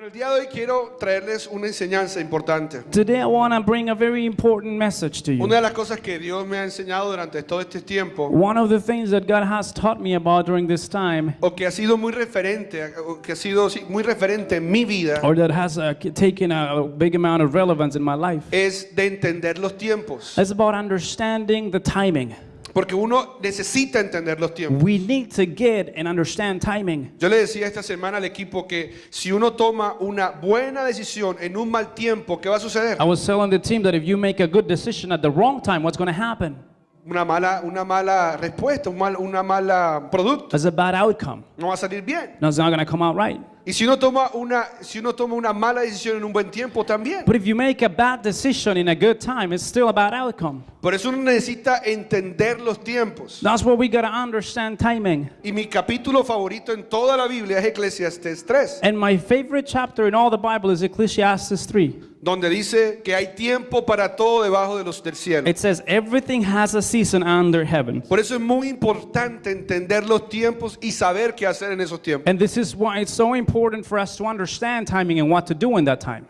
Bueno, el día de hoy quiero traerles una enseñanza importante. Today I want to bring a very important message to you. Una de las cosas que Dios me ha enseñado durante todo este tiempo, One of the things that God has taught me about during this time, o que ha sido muy referente, o que ha sido muy referente en mi vida, or that has taken a big amount of relevance in my life, es de entender los tiempos. is about understanding the timing. Porque uno necesita entender los tiempos. We need to get and understand timing. Yo le decía esta semana al equipo que si uno toma una buena decisión en un mal tiempo, ¿qué va a suceder? I was telling the team that if you make a good decision at the wrong time, what's going to happen? Una mala respuesta, una mala producto. There's a bad outcome. No va a salir bien. No, it's not going to come out right. Y si uno toma una mala decisión en un buen tiempo también. But if you make a bad decision in a good time, it's still a bad outcome. Por eso uno necesita entender los tiempos. That's where we got to understand timing. Y mi capítulo favorito en toda la Biblia es Eclesiastés 3, And my favorite chapter in all the Bible is Ecclesiastes 3. donde dice que hay tiempo para todo debajo del cielo. It says everything has a season under heaven. Por eso es muy importante entender los tiempos y saber qué hacer en esos tiempos. And this is why it's so important for us to understand timing and what to do in that time.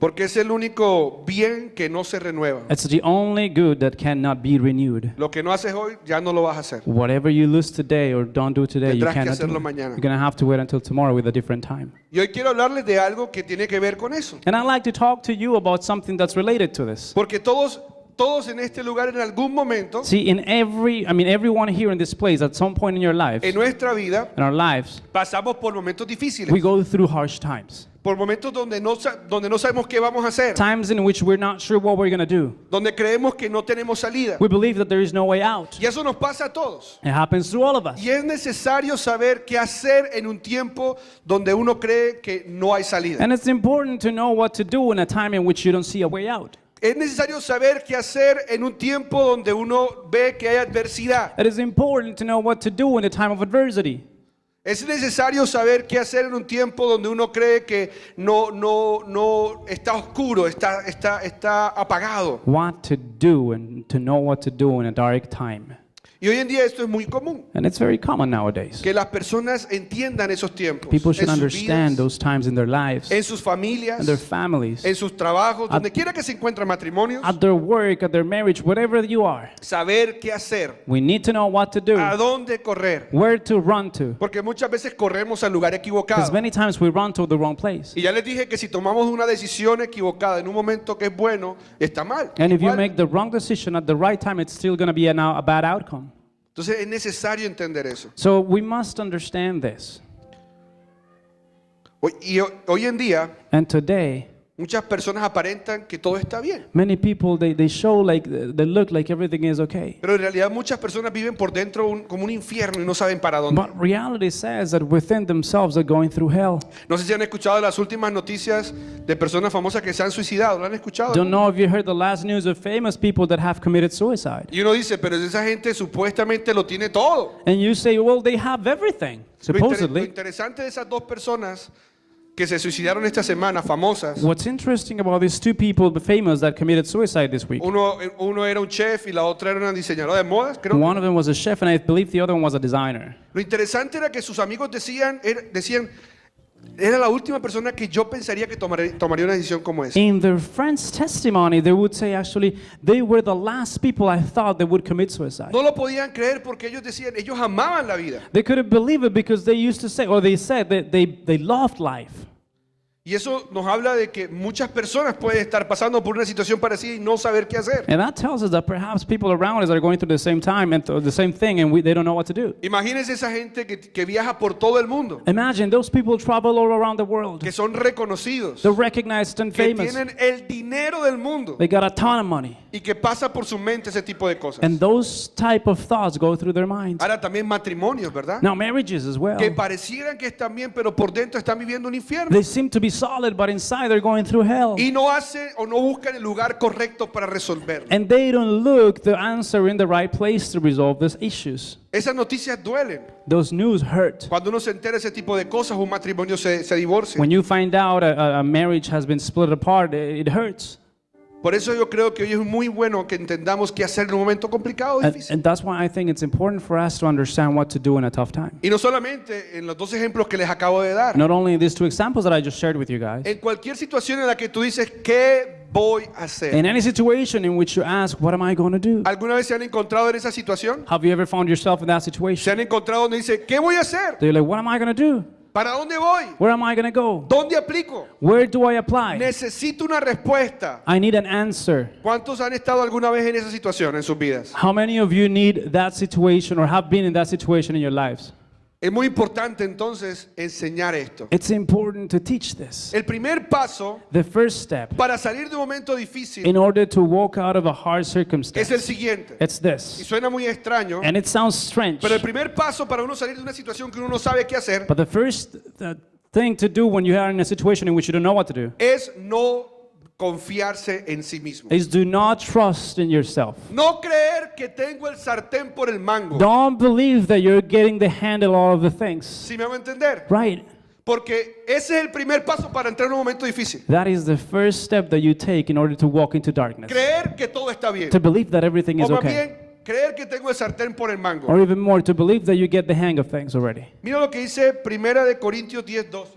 Porque es el único bien que no se renueva. It's the only good that cannot be renewed. Lo que no haces hoy ya no lo vas a hacer. Whatever you lose today or don't do today, you Tendrás que cannot do hacerlo it. mañana. You're going to have to wait until tomorrow with a different time. Y hoy quiero hablarles de algo que tiene que ver con eso. And I'd like to talk to you about something that's related to this. Porque todos en este lugar en algún momento See, everyone here in this place at some point in your life, en nuestra vida in our lives, pasamos por momentos difíciles. we go through harsh times. Por momentos donde no sabemos qué vamos a hacer. Times in which we're not sure what we're going to do. Donde creemos que no tenemos salida. We believe that there is no way out. Y eso nos pasa a todos. It happens to all of us. Y es necesario saber qué hacer en un tiempo donde uno cree que no hay salida. And it's important to know what to do in a time in which you don't see a way out. Es necesario saber qué hacer en un tiempo donde uno ve que hay adversidad. It is important to know what to do in a time of adversity. Es necesario saber qué hacer en un tiempo donde uno cree que no está oscuro, está apagado. What to do and to know what to do in a dark time. Y hoy en día esto es muy común, And it's very common nowadays. que las personas entiendan esos tiempos People en should sus understand vidas, those times in their lives, en sus familias, in their families, en sus trabajos, donde quiera que se encuentren matrimonios, at their work, at their marriage, whatever you are. saber qué hacer, We need to know what to do, a dónde correr, where to run to. porque muchas veces corremos al lugar equivocado. Because many times we run to the wrong place. Y ya les dije que si tomamos una decisión equivocada en un momento que es bueno, está mal. And if you Igual. make the wrong decision at the right time, it's still going to be a bad outcome. Entonces es necesario entender eso. So we must understand this. Hoy en día, And today, muchas personas aparentan que todo está bien. many people, they show like, they look like everything is okay. Pero en realidad muchas personas viven por dentro como un infierno y no saben para dónde. But reality says that within themselves they're going through hell. No sé si han escuchado las últimas noticias de personas famosas que se han suicidado. ¿Lo han escuchado? Don't know if you heard the last news of famous people that have committed suicide. Y uno dice, pero esa gente supuestamente lo tiene todo. And you say, well, they have everything, Lo supposedly. interesante de esas dos personas que se suicidaron esta semana, famosas. What's interesting about these two people, famous, that committed suicide this week? Uno era un chef y la otra era una diseñadora de modas, creo. One of them was a chef, and I believe the other one was a designer. Lo interesante era que sus amigos decían, era la última persona que yo pensaría que tomaría una decisión como esa. In their friend's testimony, they would say, actually, they were the last people I thought they would commit suicide. No lo podían creer porque ellos decían, ellos amaban la vida. They couldn't believe it because they used to say, or they said that they loved life. Y eso nos habla de que muchas personas pueden estar pasando por una situación parecida y no saber qué hacer. And that tells us that perhaps people around us are going through the same time and the same thing, and they don't know what to do. Imagínense esa gente que viaja por todo el mundo, Imagine those people travel all around the world. que son reconocidos, They're recognized and que famous. tienen el dinero del mundo They got a ton of money. y que pasa por su mente ese tipo de cosas. And those type of thoughts go through their minds. Ahora también matrimonios, ¿verdad? Now, marriages as well. Que parecieran que están bien, pero por dentro están viviendo un infierno. They seem to be solid, but inside they're going through hell. Y no hacen o no buscan el lugar correcto para resolverlo. And they don't look the answer in the right place to resolve these issues. Esas noticias duelen. Those news hurt. Cuando uno se entera de ese tipo de cosas, un matrimonio se divorcia. When you find out a marriage has been split apart, it hurts. Por eso yo creo que hoy es muy bueno que entendamos qué hacer en un momento complicado o difícil. And that's why I think it's important for us to understand what to do in a tough time. Y no solamente en los dos ejemplos que les acabo de dar. Not only in these two examples that I just shared with you guys, En cualquier situación en la que tú dices, ¿qué voy a hacer? in any situation in which you ask, what am I going to do? ¿Alguna vez se han encontrado en esa situación? Have you ever found yourself in that Se situation? han encontrado donde dice, ¿qué voy a hacer? So you're like, what am I going to do? ¿Para dónde voy? Where am I going to go? ¿Dónde aplico? Where do I apply? Necesito una respuesta. I need an answer. ¿Cuántos han estado alguna vez en esa situación en sus vidas? How many of you need that situation or have been in that situation in your lives? Es muy importante entonces enseñar esto. It's important to teach this. El primer paso The first step para salir de un momento difícil in order to walk out of a hard es el circumstance, siguiente. it's Y this. suena muy extraño, And it sounds strange, pero el primer paso para uno salir de una situación que uno no sabe qué hacer but the first thing to do when you are in a situation in which you don't know what to do es no confiarse en sí mismo. is do not trust in yourself. No creer que tengo el sartén por el mango. Don't believe that you're getting the handle all of the things. ¿Sí me va a entender? Right. Porque ese es el primer paso para entrar en un momento difícil. That is the first step that you take in order to walk into darkness. Creer que todo está bien. To believe that everything O is más okay. bien, creer que tengo el sartén por el mango. Or even more, to believe that you get the hang of things already. Mira lo que dice Primera de Corintios 10:2.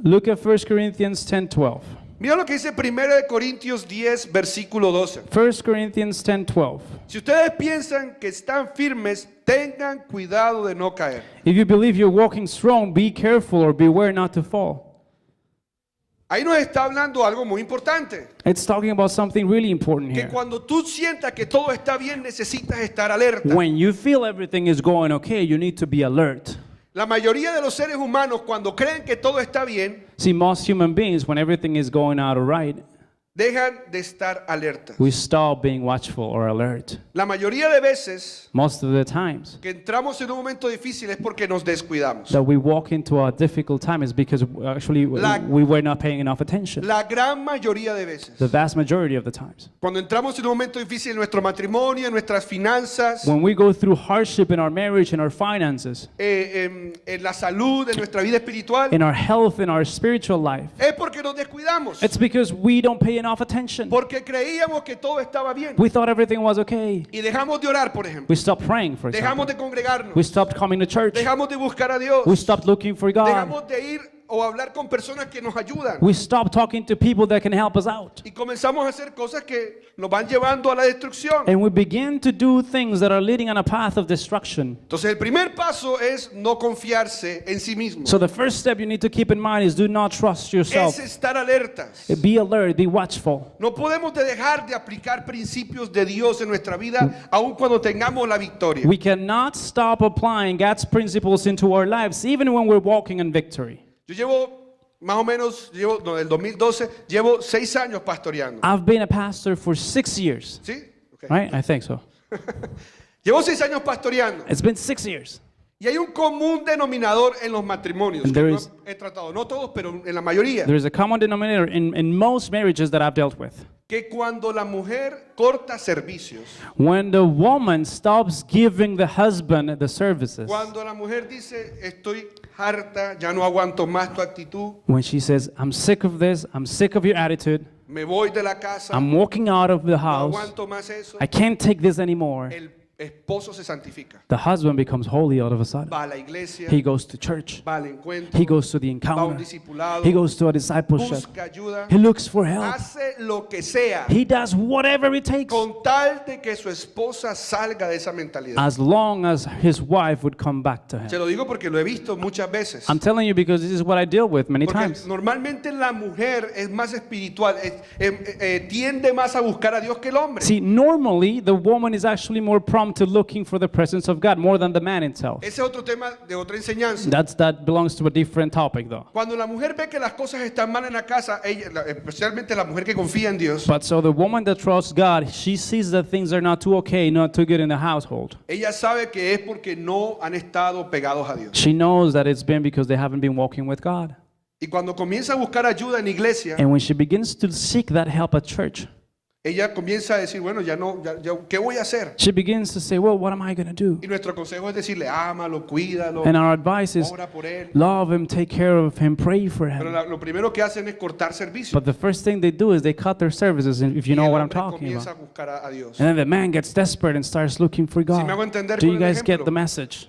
Look at 1 Corinthians 10:12. Mira lo que dice Primera de Corintios 10, versículo 12. 1 Corinthians 10:12. Si ustedes piensan que están firmes, tengan cuidado de no caer. If you believe you're walking strong, be careful or beware not to fall. Ahí nos está hablando algo muy importante. It's talking about something really important Que here. cuando tú sientas que todo está bien, necesitas estar alerta. When you feel everything is going okay, you need to be alert. La mayoría de los seres humanos, cuando creen que todo está bien, See, most human beings, when everything is going out right, dejan de estar alerta. we stop being watchful or alert. La mayoría de veces Most of the times que entramos en un momento difícil es porque nos descuidamos. that we walk into a difficult time is because actually La- we were not paying enough attention. La gran mayoría de veces. The vast majority of the times. Cuando entramos en un momento difícil en nuestro matrimonio, en nuestras finanzas, When we go through hardship in our marriage, in our finances, en la salud, en nuestra vida espiritual, in our health, in our spiritual life, es porque nos descuidamos. it's because we don't pay enough attention. Porque creíamos que todo estaba bien. We thought everything was okay. Y dejamos de orar, por ejemplo. We stopped praying, for Dejamos example. de congregarnos. We stopped coming to church. Dejamos de buscar a Dios. We stopped looking for God. Dejamos de ir o hablar con personas que nos ayudan. We stopped talking to people that can help us out. Y comenzamos a hacer cosas que nos van llevando a la destrucción. And we begin to do things that are leading on a path of destruction. Entonces el primer paso es no confiarse en sí mismo. So the first step you need to keep in mind is do not trust yourself. Es estar alertas. Be alert, be watchful. No podemos dejar de aplicar principios de Dios en nuestra vida aun cuando tengamos la victoria. We cannot stop applying God's principles into our lives even when we're walking in victory. Yo llevo más o menos, del 2012, llevo 6 años pastoreando. I've been a pastor for 6 years, ¿Sí? Ok. right? I think so. Llevo 6 años pastoreando. It's been 6 years. Y hay un común denominador en los matrimonios. And Que there no is- he tratado, no todos, pero en la mayoría. There's a common denominator in most marriages that I've dealt with. Que cuando la mujer corta servicios, When the woman stops giving the husband the services, cuando la mujer dice, estoy harta, ya no aguanto más tu actitud, when she says, I'm sick of this, I'm sick of your attitude, me voy de la casa, I'm walking out of the no house, aguanto más eso, I can't take this anymore, el esposo se santifica. the husband becomes holy all of a sudden. Va a la iglesia, He goes to church, va al encuentro, he goes to the va a un encounter, discipulado, he goes to a discipleship, busca ayuda, he looks for help, hace lo que sea he does whatever it takes con tal de que su esposa salga de esa mentalidad. as long as his wife would come back to Se him. lo digo porque lo he visto muchas veces. I'm telling you because this is what I deal with many Porque times. normalmente la mujer es más espiritual, tiende más a buscar a Dios que el hombre. See, normally the woman is actually more prompt to looking for the presence of God more than the man himself. Ese es otro tema de otra enseñanza. That belongs to a different topic though. Cuando la mujer ve que las cosas están mal en la casa, especialmente la mujer que confía en Dios, But so the woman that trusts God, she sees that things are not too okay, not too good in the household. ella sabe que es porque no han estado pegados a Dios. She knows that it's been because they haven't been walking with God. Y cuando comienza a buscar ayuda en iglesia, And when she begins to seek that help at church, ella comienza a decir, bueno, ¿qué voy a hacer? She begins to say, well, what am I going to do? Y nuestro consejo es decirle, ámalo, cuídalo, And our advice is, ora por él. love him, take care of him, pray for Pero him. lo primero que hacen es cortar servicio. But the first thing they do is they cut their services, if you Y know el what I'm hombre talking comienza about. a buscar a Dios. And then the man gets desperate and starts looking for Si me hago God. entender Do con you el guys get ejemplo. the message?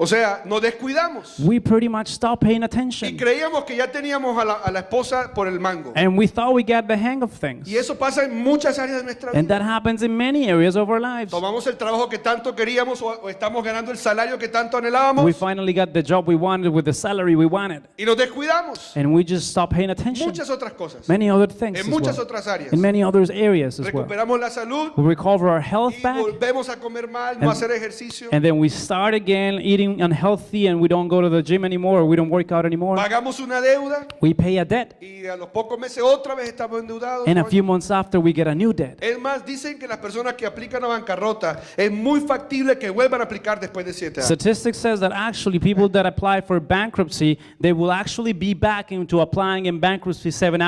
O sea, nos descuidamos. We pretty much stop paying Y attention. creíamos que ya teníamos a la esposa por el mango. And we thought we got the hang of things. Y eso pasa en muchas áreas de nuestra And vida. that happens in many areas of our lives. Tomamos el trabajo que tanto queríamos o estamos ganando el salario que tanto We anhelábamos finally got the job we wanted with the salary we wanted. y nos descuidamos. And we just stop paying attention. Muchas otras cosas. Many other things En as muchas well. otras áreas. In many other areas as well. Recuperamos la salud We recover our health y back. volvemos a comer mal, no hacer ejercicio. And then we start again eating unhealthy and we don't go to the gym anymore or we don't work out anymore. Pagamos una deuda We pay a debt. y a los pocos meses otra vez estamos endeudados. And a few months after we get a new debt. Es más, dicen que las personas que aplican a bancarrota es muy factible que vuelvan a aplicar después de 7 años. Statistics says that actually people that apply for bankruptcy, they will actually be back into applying in bankruptcy 7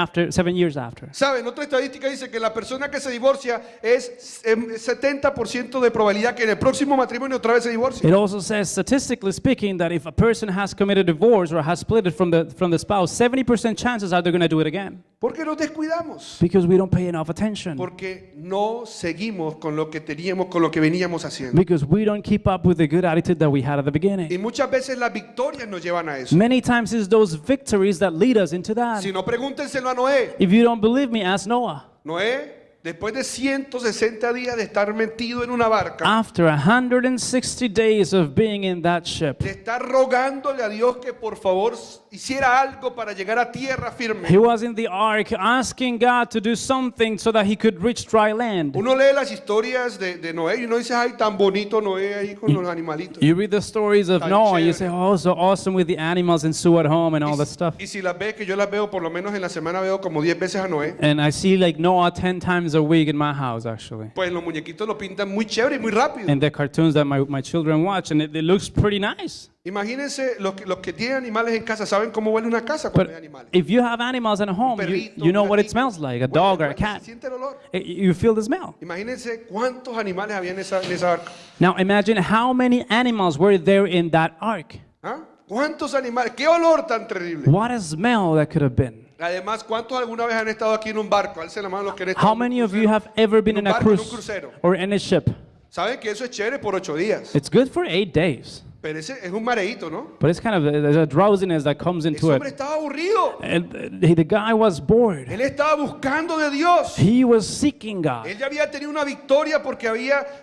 years after. ¿Saben? Otra estadística dice que la persona que se divorcia es 70% de probabilidad que en el próximo matrimonio otra vez se divorcie. It also says, statistically speaking, that if a person has committed divorce or has split it from the spouse, 70% chances are they're going to do it again. Porque nos descuidamos. Because we don't pay enough attention. Porque no seguimos con lo que teníamos, con lo que veníamos haciendo. Because we don't keep up with the good attitude that we had at the Y beginning. muchas veces las victorias nos llevan a eso. Many times it's those victories that lead us into that. Si no, pregúntenselo a Noé. If you don't believe me, ask Noah. Noé, después de 160 días de estar metido en una barca, After 160 days of being in that ship, de estar rogándole a Dios que por favor hiciera algo para llegar a tierra firme. he was in the ark asking God to do something so that he could reach dry land. Uno lee las historias de Noé y uno dice, ay, tan bonito Noé ahí con los animalitos. You read the stories of Tan Noah, you chévere. say, oh, so awesome with the animals and Sue at home and all that stuff. Y si las ves, que yo las veo, por lo menos en la semana veo como 10 veces a Noé, And I see like Noah 10 times a week in my house, actually. pues los muñequitos lo pintan muy chévere y muy rápido. And the cartoons that my children watch, and it looks pretty nice. Imagínense, los que tienen animales en casa saben cómo huele una casa cuando hay But animales. if you have animals in a home, you know what it smells like, a dog or a cat. Se siente el olor. You feel the smell. Imagínense cuántos animales había en esa barca. Now imagine how many animals were there in that ark. ¿Ah? ¿Cuántos animales? ¿Qué olor tan terrible? What a smell that could have been. Además, ¿cuántos alguna vez han estado aquí en un barco? Alcen la mano los que han estado How en un many of you crucero. have ever been En in un a barco, en un cruise crucero. or in a ship? Saben que eso es chévere por 8 días. It's good for 8 days, Pero ese es un mareíto, ¿no? but it's kind of there's a drowsiness that comes Ese into hombre it. estaba aburrido. And the guy was bored. Él estaba buscando de Dios. He was seeking God. Él ya había tenido una victoria porque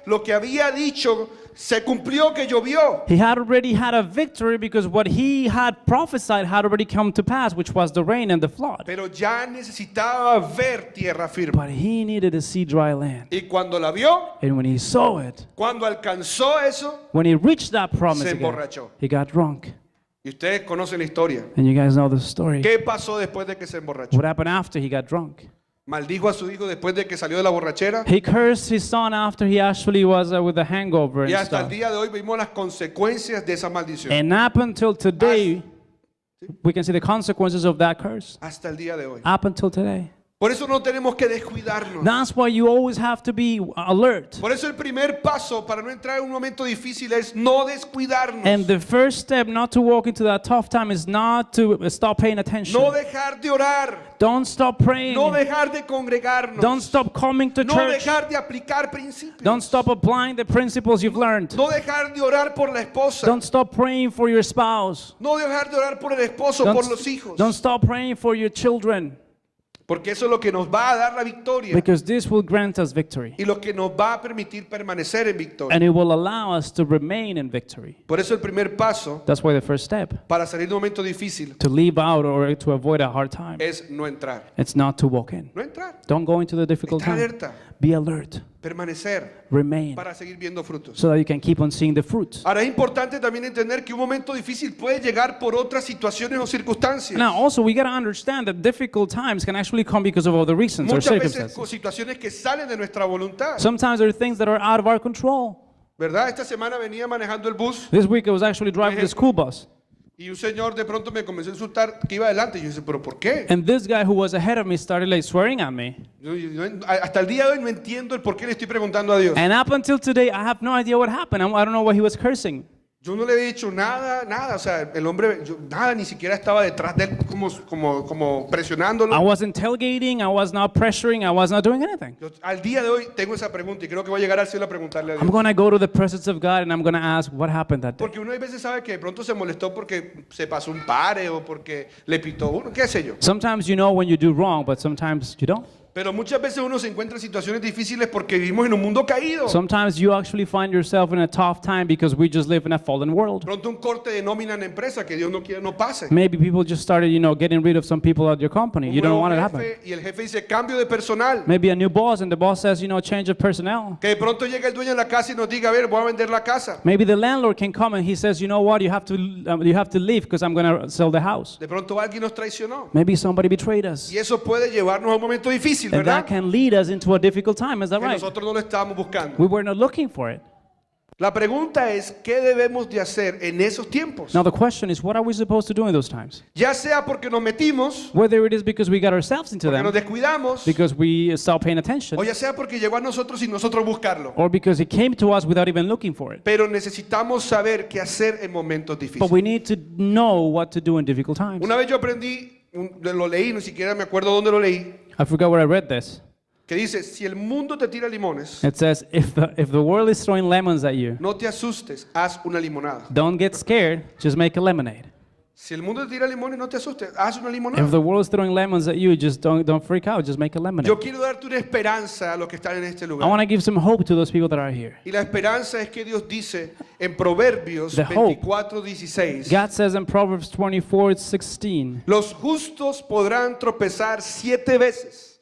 lo que había dicho se cumplió, que llovió. He had already had a victory because what he had prophesied had already come to pass, which was the rain and the flood. Pero ya necesitaba ver tierra firme. But he needed to see dry land. Y cuando la vio, And when he saw it, cuando alcanzó eso, when he reached that promise se again, emborrachó. he got drunk. Y ustedes conocen la historia. And you guys know the story. ¿Qué pasó después de que se emborrachó? What happened after he got drunk? Maldijo a su hijo después de que salió de la borrachera. He cursed his son after he actually was with a hangover Y and hasta el stuff. día de hoy vimos las consecuencias de esa maldición. And up until today, we can see the consequences of that curse. Hasta el día de hoy. Up until today. Por eso no tenemos que descuidarnos. That's why you always have to be alert. Por eso el primer paso para no entrar en un momento difícil es no descuidarnos. And the first step not to walk into that tough time is not to stop paying attention. No dejar de orar. Don't stop praying. No dejar de congregarnos. Don't stop coming to No church. dejar de aplicar principios. Don't stop applying the principles you've learned. No dejar de orar por la esposa. Don't stop praying for your spouse. No dejar de orar por el esposo, por los hijos. Don't stop praying for your children. Porque eso es lo que nos va a dar la victoria. Because this will grant us victory. Y lo que nos va a permitir permanecer en victoria. And it will allow us to remain in victory. Por eso el primer paso That's why the first step, para salir de un momento difícil to leave out or to avoid a hard time, es no entrar. it's not to walk in. No entrar. Don't go into the difficult Estar time. alerta. Be alert. Permanecer Remain. para seguir viendo frutos. So that you can keep on seeing the fruits. Ahora es importante también entender que un momento difícil puede llegar por otras situaciones o circunstancias. Now, also, we got to understand that difficult times can actually come because of other reasons or Muchas veces con circumstances. situaciones que salen de nuestra voluntad. Sometimes there are things that are out of our control. ¿Verdad? Esta semana venía manejando el bus This week I was actually driving the school bus. Y un señor de pronto me comenzó a insultar que iba adelante. Y yo dije, ¿pero por qué? And this guy who was ahead of me started like swearing at me. Hasta el día de hoy no entiendo el por qué le estoy preguntando a Dios. And up until today, I have no idea what happened. I don't know why he was cursing. Yo no le había dicho nada. O sea, el hombre, nada, ni siquiera estaba detrás de él como presionándolo. I wasn't tailgating, I was not pressuring, I was not doing anything. Yo, al día de hoy tengo esa pregunta y creo que voy a llegar al cielo a preguntarle a Dios. I'm going to go to the presence of God and I'm going to ask what happened that day. Porque uno a veces sabe que de pronto se molestó porque se pasó un pare o porque le pitó uno, qué sé yo. Sometimes you know when you do wrong, but sometimes you don't. Pero muchas veces uno se encuentra en situaciones difíciles porque vivimos en un mundo caído. Sometimes you actually find yourself in a tough time because we just live in a fallen world. Pronto un corte de nómina en la empresa que Dios no quiere no pase. Maybe people just started, getting rid of some people at your company. You don't want it to happen. Y el jefe dice cambio de personal. Maybe a new boss and the boss says, change of personnel. Que de pronto llega el dueño de la casa y nos diga, a ver, voy a vender la casa. Maybe the landlord can come and he says, you know what, you have to leave because I'm going to sell the house. De pronto alguien nos traicionó. Maybe somebody betrayed us. Y eso puede llevarnos a un momento difícil, And ¿verdad? that can lead us into a difficult time, is that Que right? nosotros no lo estábamos buscando. We were not looking for it. La pregunta es, ¿qué debemos de hacer en esos tiempos? Now the question is, what are we supposed to do in those times? Ya sea porque nos metimos, Whether it is because we got ourselves into porque nos them, descuidamos, because we stopped paying attention, o ya sea porque llegó a nosotros sin nosotros buscarlo. or because it came to us without even looking for it. Pero necesitamos saber qué hacer en momentos But difíciles. we need to know what to do in difficult times. Una vez yo aprendí, lo leí, ni siquiera me acuerdo dónde lo leí, I forgot where I read this. que dice, si el mundo te tira limones, It says, if the world is throwing lemons at you, no te asustes, haz una limonada. don't get scared, just make a lemonade. Si el mundo te tira limones, no te asustes, haz una If limonada. the world is throwing lemons at you, just don't freak out, just make a lemonade. Yo quiero darte una esperanza a los que están en este I lugar. want to give some hope to those people that are here. Y la esperanza es que Dios dice en Proverbios The hope. 24:16, God says in Proverbs 24:16, los justos podrán tropezar 7 veces,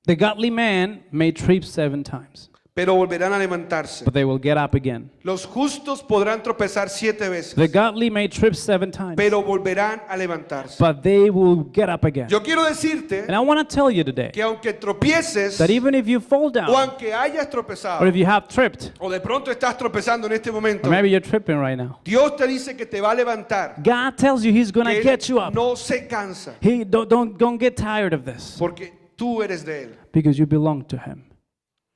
the godly man may trip 7 times, pero volverán a levantarse. but they will get up again. Los justos podrán tropezar 7 veces, The godly may trip 7 times, pero volverán a levantarse. but they will get up again. Yo quiero decirte And I want to tell you today que aunque tropieces that even if you fall o down, aunque hayas or tropezado if you have tripped, o de pronto estás tropezando en este momento, or maybe you're tripping right now, Dios te dice que te va a levantar, God tells you He's going que to Él get you up. no se cansa, He don't get tired of this porque tú eres de Él. because you belong to Him.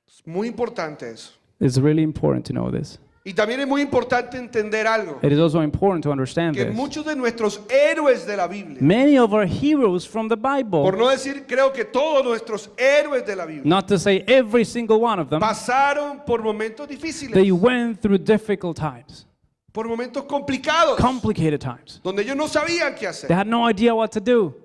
Es muy importante eso. It's really important to know this. Y también es muy importante entender algo, It is also important to understand que this. muchos de nuestros héroes de la Biblia, Many of our heroes from the por Bible, no decir creo que todos nuestros héroes de la Biblia, not to say every single one of them, pasaron por momentos difíciles, they went through difficult times, por momentos complicados, complicated times. donde ellos no sabían qué They hacer. had no idea what to do.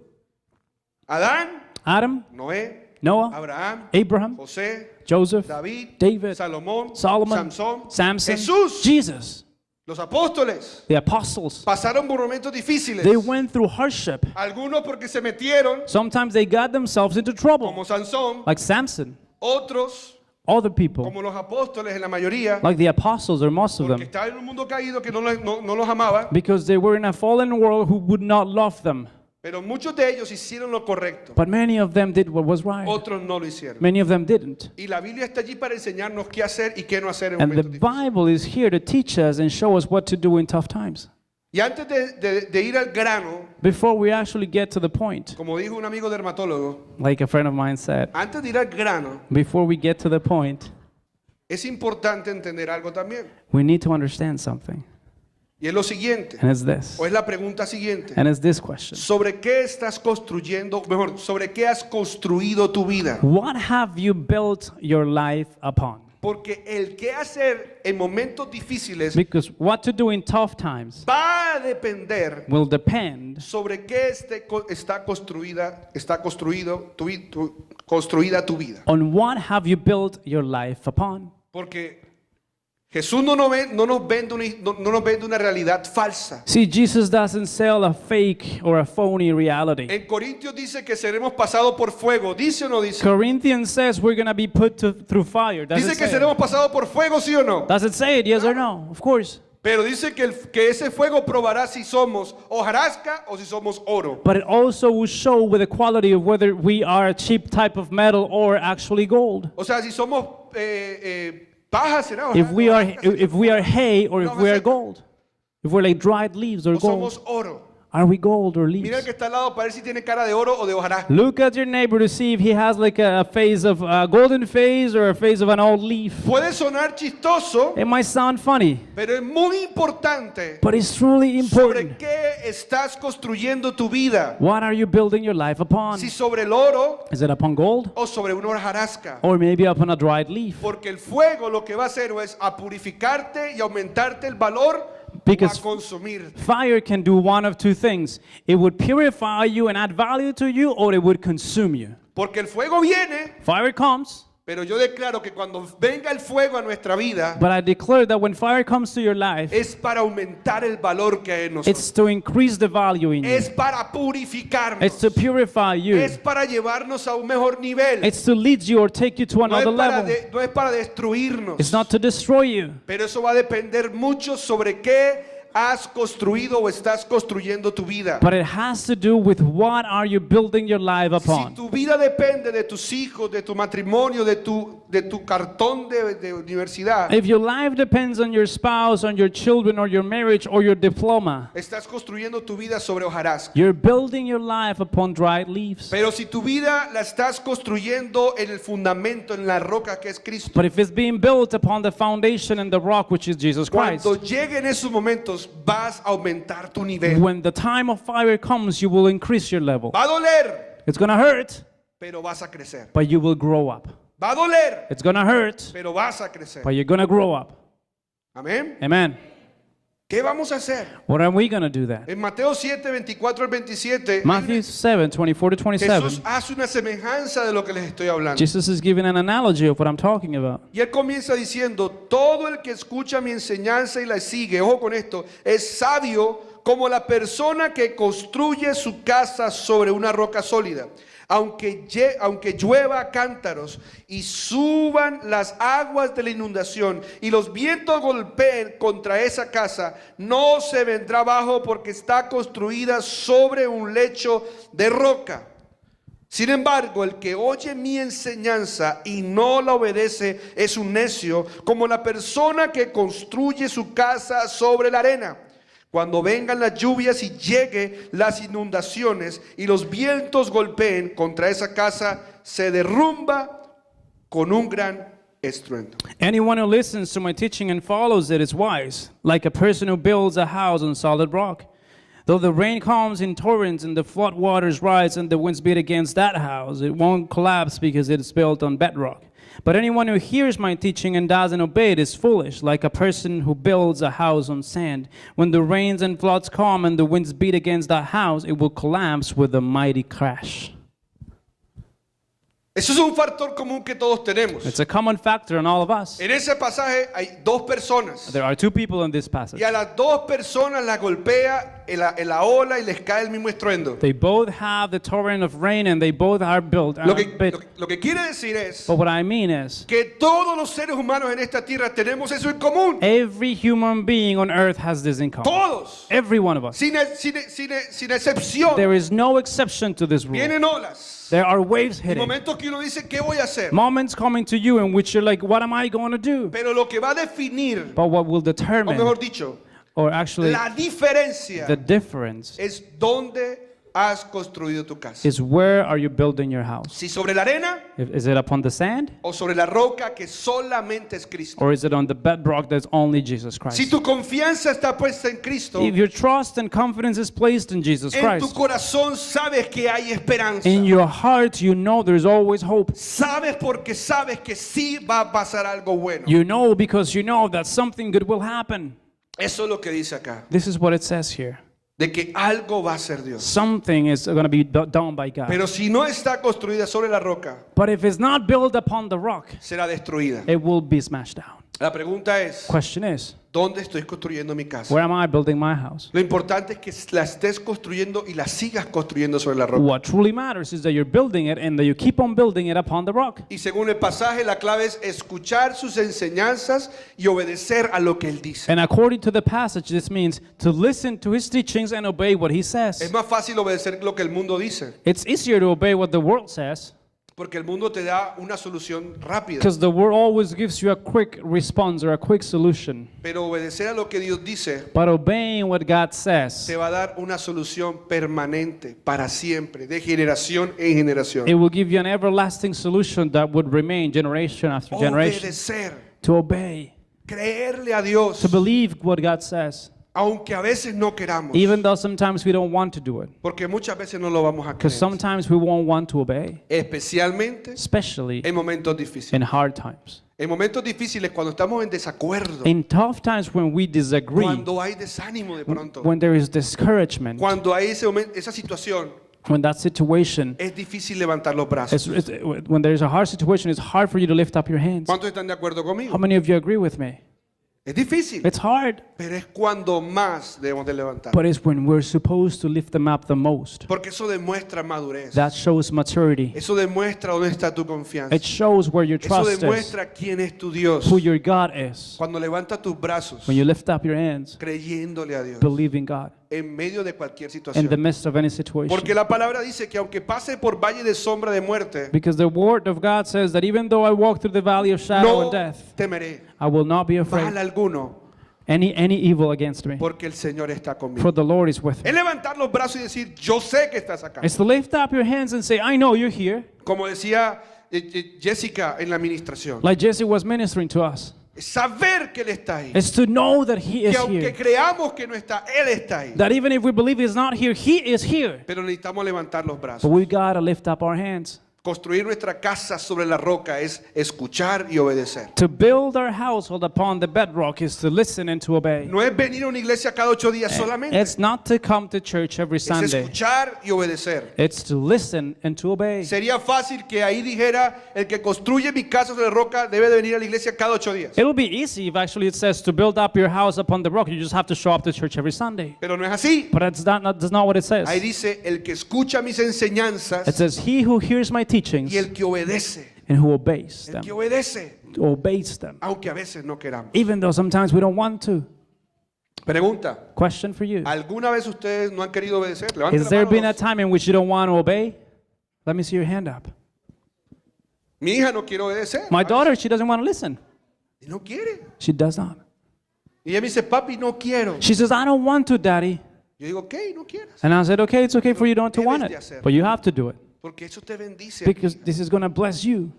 Adán, Adam, Noé, Noah, Abraham, Abraham, José, Joseph, David, David, Salomón, Solomon, Samson, Samson, Jesús, Jesus, los apóstoles, the apostles. pasaron por momentos difíciles. They went through hardship. Algunos porque se metieron, Sometimes they got themselves into trouble, como Sansón, like Samson. otros, Other people, como los apóstoles en la mayoría, like the apostles or most of porque them, estaban en un mundo caído que no los amaba, because they were in a fallen world who would not love them. pero muchos de ellos hicieron lo correcto, But many of them did what was right. otros no lo hicieron. Many of them didn't. Y la Biblia está allí para enseñarnos qué hacer y qué no hacer en And the momentos difíciles. Bible is here to teach us and show us what to do in tough times. Y antes de ir al grano, Before we actually get to the point, como dijo un amigo dermatólogo, like a friend of mine said, antes de ir al grano, before we get to the point, es importante entender algo también. we need to understand something. Y es lo siguiente, And it's this. o es la pregunta siguiente. And it's this question. ¿Sobre qué estás construyendo, mejor, sobre qué has construido tu vida? What have you built your life upon? Porque el qué hacer en momentos difíciles Because what to do in tough times va a depender will depend sobre qué está construida tu vida. on what have you built your life upon. Porque Jesús no nos vende una realidad falsa. See, Jesus doesn't sell a fake or a phony reality. En Corintios dice que seremos pasados por fuego. ¿Dice o no dice? Corinthians says we're going to be put through fire. Does Dice it que say seremos it? pasados por fuego, ¿sí o no? Does it say it? Yes or no? Of course. Pero dice que ese fuego probará si somos hojarasca o si somos oro. But it also will show with the quality of whether we are a cheap type of metal or actually gold. O sea, si somos paja, será If we are hojarasca, if we are hay or if No, we are seca. gold. If we're like dried leaves or o gold, somos oro. are we gold or Mira el leaves? que está al lado para ver si tiene cara de oro o de hojarasca. Look at your neighbor to see if he has like a phase of a golden phase or a phase of an old leaf. Puede sonar chistoso, It might sound funny, pero es muy importante but it's truly sobre important. qué estás construyendo tu vida. What are you building your life upon? Si sobre el oro Is it upon gold o sobre una hojarasca. or maybe upon a dried leaf? Porque el fuego lo que va a hacer es a purificarte y aumentarte el valor Because o a consumir. fire can do one of two things. It would purify you and add value to you, or it would consume you. Porque el fuego viene, Fire comes, pero yo declaro que cuando venga el fuego a nuestra vida but I declare that when fire comes to your life, es para aumentar el valor que hay en nosotros. it's to increase the value in you. Es para purificarnos. It's to purify you. Es para llevarnos a un mejor nivel. It's to lead you or take you to No another es para, level. no es para destruirnos. It's not to destroy you. Pero eso va a depender mucho sobre qué has construido o estás construyendo tu vida. But it has to do with what are you building your life Si upon. tu vida depende de tus hijos, de tu matrimonio, de tu cartón de universidad, If your life depends on your spouse, on your children, or your marriage, or your diploma, estás construyendo tu vida sobre hojarasca. you're building your life upon dried leaves. Pero si tu vida la estás construyendo en el fundamento, en la roca que es Cristo, But if it's being built upon the foundation and the rock, which is Jesus Christ, cuando lleguen esos momentos vas a aumentar tu nivel. when the time of fire comes, you will increase your level. Va a doler, It's going to hurt, pero vas a crecer. but you will grow up. Va a doler, It's going to hurt, pero vas a crecer. but you're going to grow up. Amén. Amen. ¿Qué vamos a hacer? What are we going to do that? En Mateo 7, 24 al 27, Matthew 7, 24 to 27. Jesús hace una semejanza de lo que les estoy hablando. Jesus is giving an analogy of what I'm talking about. Y él comienza diciendo, todo el que escucha mi enseñanza y la sigue, ojo con esto, es sabio como la persona que construye su casa sobre una roca sólida. Aunque llueva a cántaros y suban las aguas de la inundación y los vientos golpeen contra esa casa, no se vendrá abajo porque está construida sobre un lecho de roca. Sin embargo, el que oye mi enseñanza y no la obedece es un necio, como la persona que construye su casa sobre la arena. Cuando vengan las lluvias y lleguen las inundaciones y los vientos golpeen contra esa casa, se derrumba con un gran estruendo. Anyone who listens to my teaching and follows it is wise, like a person who builds a house on solid rock. Though the rain comes in torrents and the flood waters rise and the winds beat against that house, it won't collapse because it is built on bedrock. But anyone who hears my teaching and doesn't obey it is foolish, like a person who builds a house on sand. When the rains and floods come and the winds beat against that house, it will collapse with a mighty crash. Eso es un factor común que todos tenemos. It's a common factor in all of us. En ese pasaje hay dos personas There are two people in this passage. y a las dos personas las golpea la ola y les cae el mismo estruendo. They both have the torrent of rain and they both are built. Lo que quiere decir es But what I mean is, que todos los seres humanos en esta tierra tenemos eso en común. every human being on earth has this in common. Todos, Every one of us. sin excepción. There is no exception to this rule. Vienen olas. There are waves Hay hitting. momentos que uno dice, ¿qué voy a hacer? Moments coming to you in which you're like, what am I going to do? Pero lo que va a definir, But what will o determine, mejor dicho, or actually la diferencia the difference, es dónde has construido tu casa. is where are you building your house? Si sobre la arena Is it upon the sand? o sobre la roca que solamente es Cristo. Or is it on the bedrock that's only Jesus Si Christ? tu confianza está puesta en Cristo, If your trust and confidence is placed in Jesus en tu Christ, corazón sabes que hay esperanza. in your heart you know there's always hope. Sabes porque sabes que sí va a pasar algo bueno. You know because you know that something good will happen. Eso es lo que dice acá. This is what it says here. De que algo va a ser Dios. Something is going to be done by God. Pero si no está construida sobre la roca, But if it's not built upon the rock, será destruida. it will be smashed down. La pregunta es, Question is, ¿dónde estoy construyendo mi casa? where am I building my house? Lo importante es que la estés construyendo y la sigas construyendo sobre la roca. What truly matters is that you're building it and that you keep on building it upon the rock. Y según el pasaje, la clave es escuchar sus enseñanzas y obedecer a lo que él dice. And according to the passage, this means to listen to his teachings and obey what he Es says. más fácil obedecer lo que el mundo dice. It's easier to obey what the world says Porque el mundo te da una solución rápida. Because the world always gives you a quick response or a quick solution. Pero obedecer a lo que Dios dice But obeying what God says, te va a dar una solución permanente, para siempre, de generación en generación. it will give you an everlasting solution that would remain generation after generation. Obedecer, To obey, creerle a Dios, to believe what God says, aunque a veces no queramos. even though sometimes we don't want to do it. Porque muchas veces no lo vamos a Because creer. sometimes we won't want to obey, Especialmente especially en momentos difíciles. in hard times. En momentos difíciles, cuando estamos en desacuerdo, In tough times when we disagree, cuando hay desánimo de pronto, when there is discouragement, cuando hay esa situación, when that situation, es difícil levantar los brazos. when there is a hard situation, it's hard for you to lift up your hands. ¿Cuántos están de acuerdo How conmigo? many of you agree with me? Es difícil, It's hard, pero es cuando más debemos de levantar. but it's when we're supposed to lift them up the most. Porque eso demuestra madurez. That shows maturity. Eso demuestra dónde está tu confianza. It shows where your Eso trust is, demuestra quién es tu Dios. who your God is. Cuando levantas tus brazos, When you lift up your hands, creyéndole a Dios, believing God en medio de cualquier in the situación. midst of any situation. Porque la palabra dice que aunque pase por valle de sombra de muerte, Because the word of God says that even though I walk through the valley of shadow no and death, temeré I will not be mal afraid alguno, any evil against me, porque el Señor está conmigo. for the Lord is with Es me. levantar los brazos y decir, yo sé que estás acá. It's to lift up your hands and say, I know you're here. Como decía Jessica en la administración, Like Jesse was ministering to us. saber que Él está ahí. It's to know that he Que is aunque here. creamos que no está, Él está ahí. That even if we believe he's not here, he is here. Pero necesitamos levantar los But brazos. we gotta lift up our hands. Construir nuestra casa sobre la roca es escuchar y obedecer. To build our household upon the bedrock is to listen and to obey. No es venir a una iglesia cada 8 días solamente. It's not to come to church every Es Sunday. escuchar y obedecer. It's to listen and to obey. Sería fácil que ahí dijera, el que construye mi casa sobre la roca debe de venir a la iglesia cada 8 días. It'll be easy if actually it says to build up your house upon the rock. You just have to show up to church every Sunday. Pero no es así. But that's not what it says. Ahí dice, el que escucha mis enseñanzas It says, he who hears my teachings y el que obedece. and who obeys El them. que obedece, Obeys them. aunque a veces no queramos. Even though sometimes we don't want to. Pregunta, Question for you. ¿alguna vez ustedes no han querido obedecer? Levanten Has la there mano been a los- time in which you don't want to obey? Let me see your hand up. Mi hija no quiere obedecer. My daughter, she doesn't want to listen. Y no quiere. She does not. Y ella me dice, papi, no quiero. She says, I don't want to, Daddy. Yo digo, ok, no quieras. And I said, okay, it's okay for you not to Debes want de it. hacerlo. But you have to do it. Porque eso te bendice. Because this is going to bless you.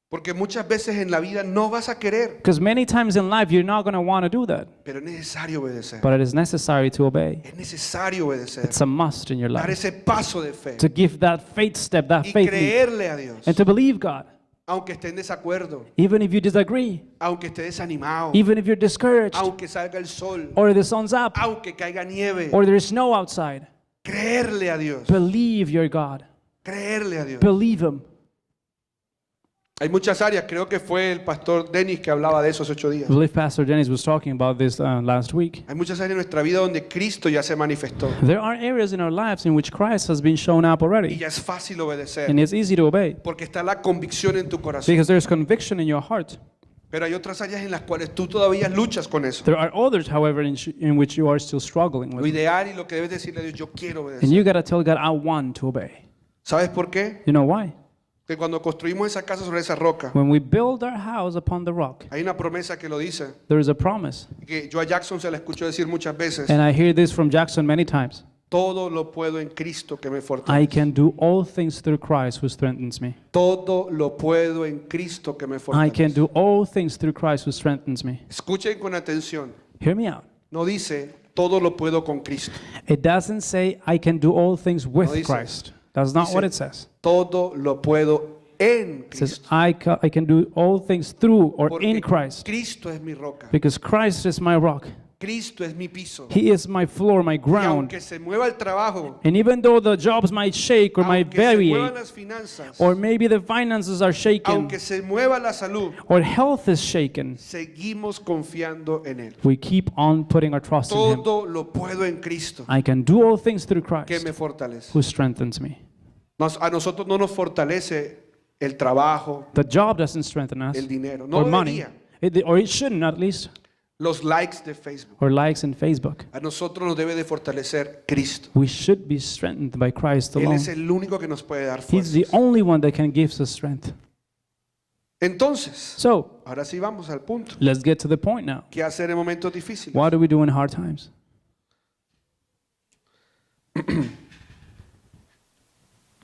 Porque muchas veces en la vida no vas a querer. Because many times in life, you're not going to want to do that. Pero es necesario obedecer. But it is necessary to obey. Es necesario obedecer. It's a must in your Dar life. ese paso de fe. To give that faith step, that Y faith leap. creerle a Dios. And to believe God. Aunque esté en desacuerdo. Even if you disagree. Aunque esté desanimado. Even if you're discouraged. Aunque salga el sol. Or the sun's up. Aunque caiga nieve. Or there is snow outside. Creerle a Dios. Believe your God. Creerle a Dios. Believe Him. Hay muchas áreas. Creo que fue el pastor Dennis que hablaba de esos 8 días. I believe Pastor Dennis was talking about this last week. Hay muchas áreas en nuestra vida donde Cristo ya se manifestó. There are areas in our lives in which Christ has been shown up Y already. ya es fácil obedecer. And it's easy to obey. Porque está la convicción en tu corazón. Because there's conviction in your heart. Pero hay otras áreas en las cuales tú todavía luchas con eso. There are others, however, in which you are still struggling Lo with. ideal y lo que debes decirle a Dios, yo quiero And obedecer. you got to tell God, I want to obey. ¿Sabes por qué? You know why? Que cuando construimos esa casa sobre esa roca, When we build our house upon the rock, hay una promesa que lo dice. there is a promise. Que yo a Jackson se la escucho decir muchas veces. And I hear this from Jackson many times. Todo lo puedo en Cristo que me I fortalece. can do all things through Christ who strengthens me. Todo lo puedo en Cristo que me I can fortalece. do all things through Christ who strengthens me. Escuchen con atención. Hear me out. No dice todo lo puedo con Cristo. It doesn't say I can do all things with dice- Christ. That's not dice- what it says. Todo lo puedo en It says Cristo. I can do all things through or Porque in Christ. Cristo es mi roca. Because Christ is my rock. Cristo es mi piso. He is my floor, my Y ground. aunque se mueva el trabajo, And even though the jobs might shake or might aunque se muevan variate, las finanzas, or maybe the finances are shaken, aunque se mueva la salud, or health is shaken, seguimos confiando en Él. we keep on putting our trust in Him. Todo lo puedo en Cristo I can do all things through que Christ me fortalece. who strengthens me. A nosotros no nos fortalece el trabajo, The job doesn't strengthen us el dinero. No or money, debería. or it shouldn't at least. los likes de Facebook. or likes in Facebook. A nosotros nos debe de fortalecer Cristo. We should be strengthened by Christ Él alone. es el único que nos puede dar He's the fuerza. only one that can give us strength. Entonces, So, ahora sí vamos al punto. let's get to the point now. ¿Qué hacer en momentos difíciles? What do we do in hard times?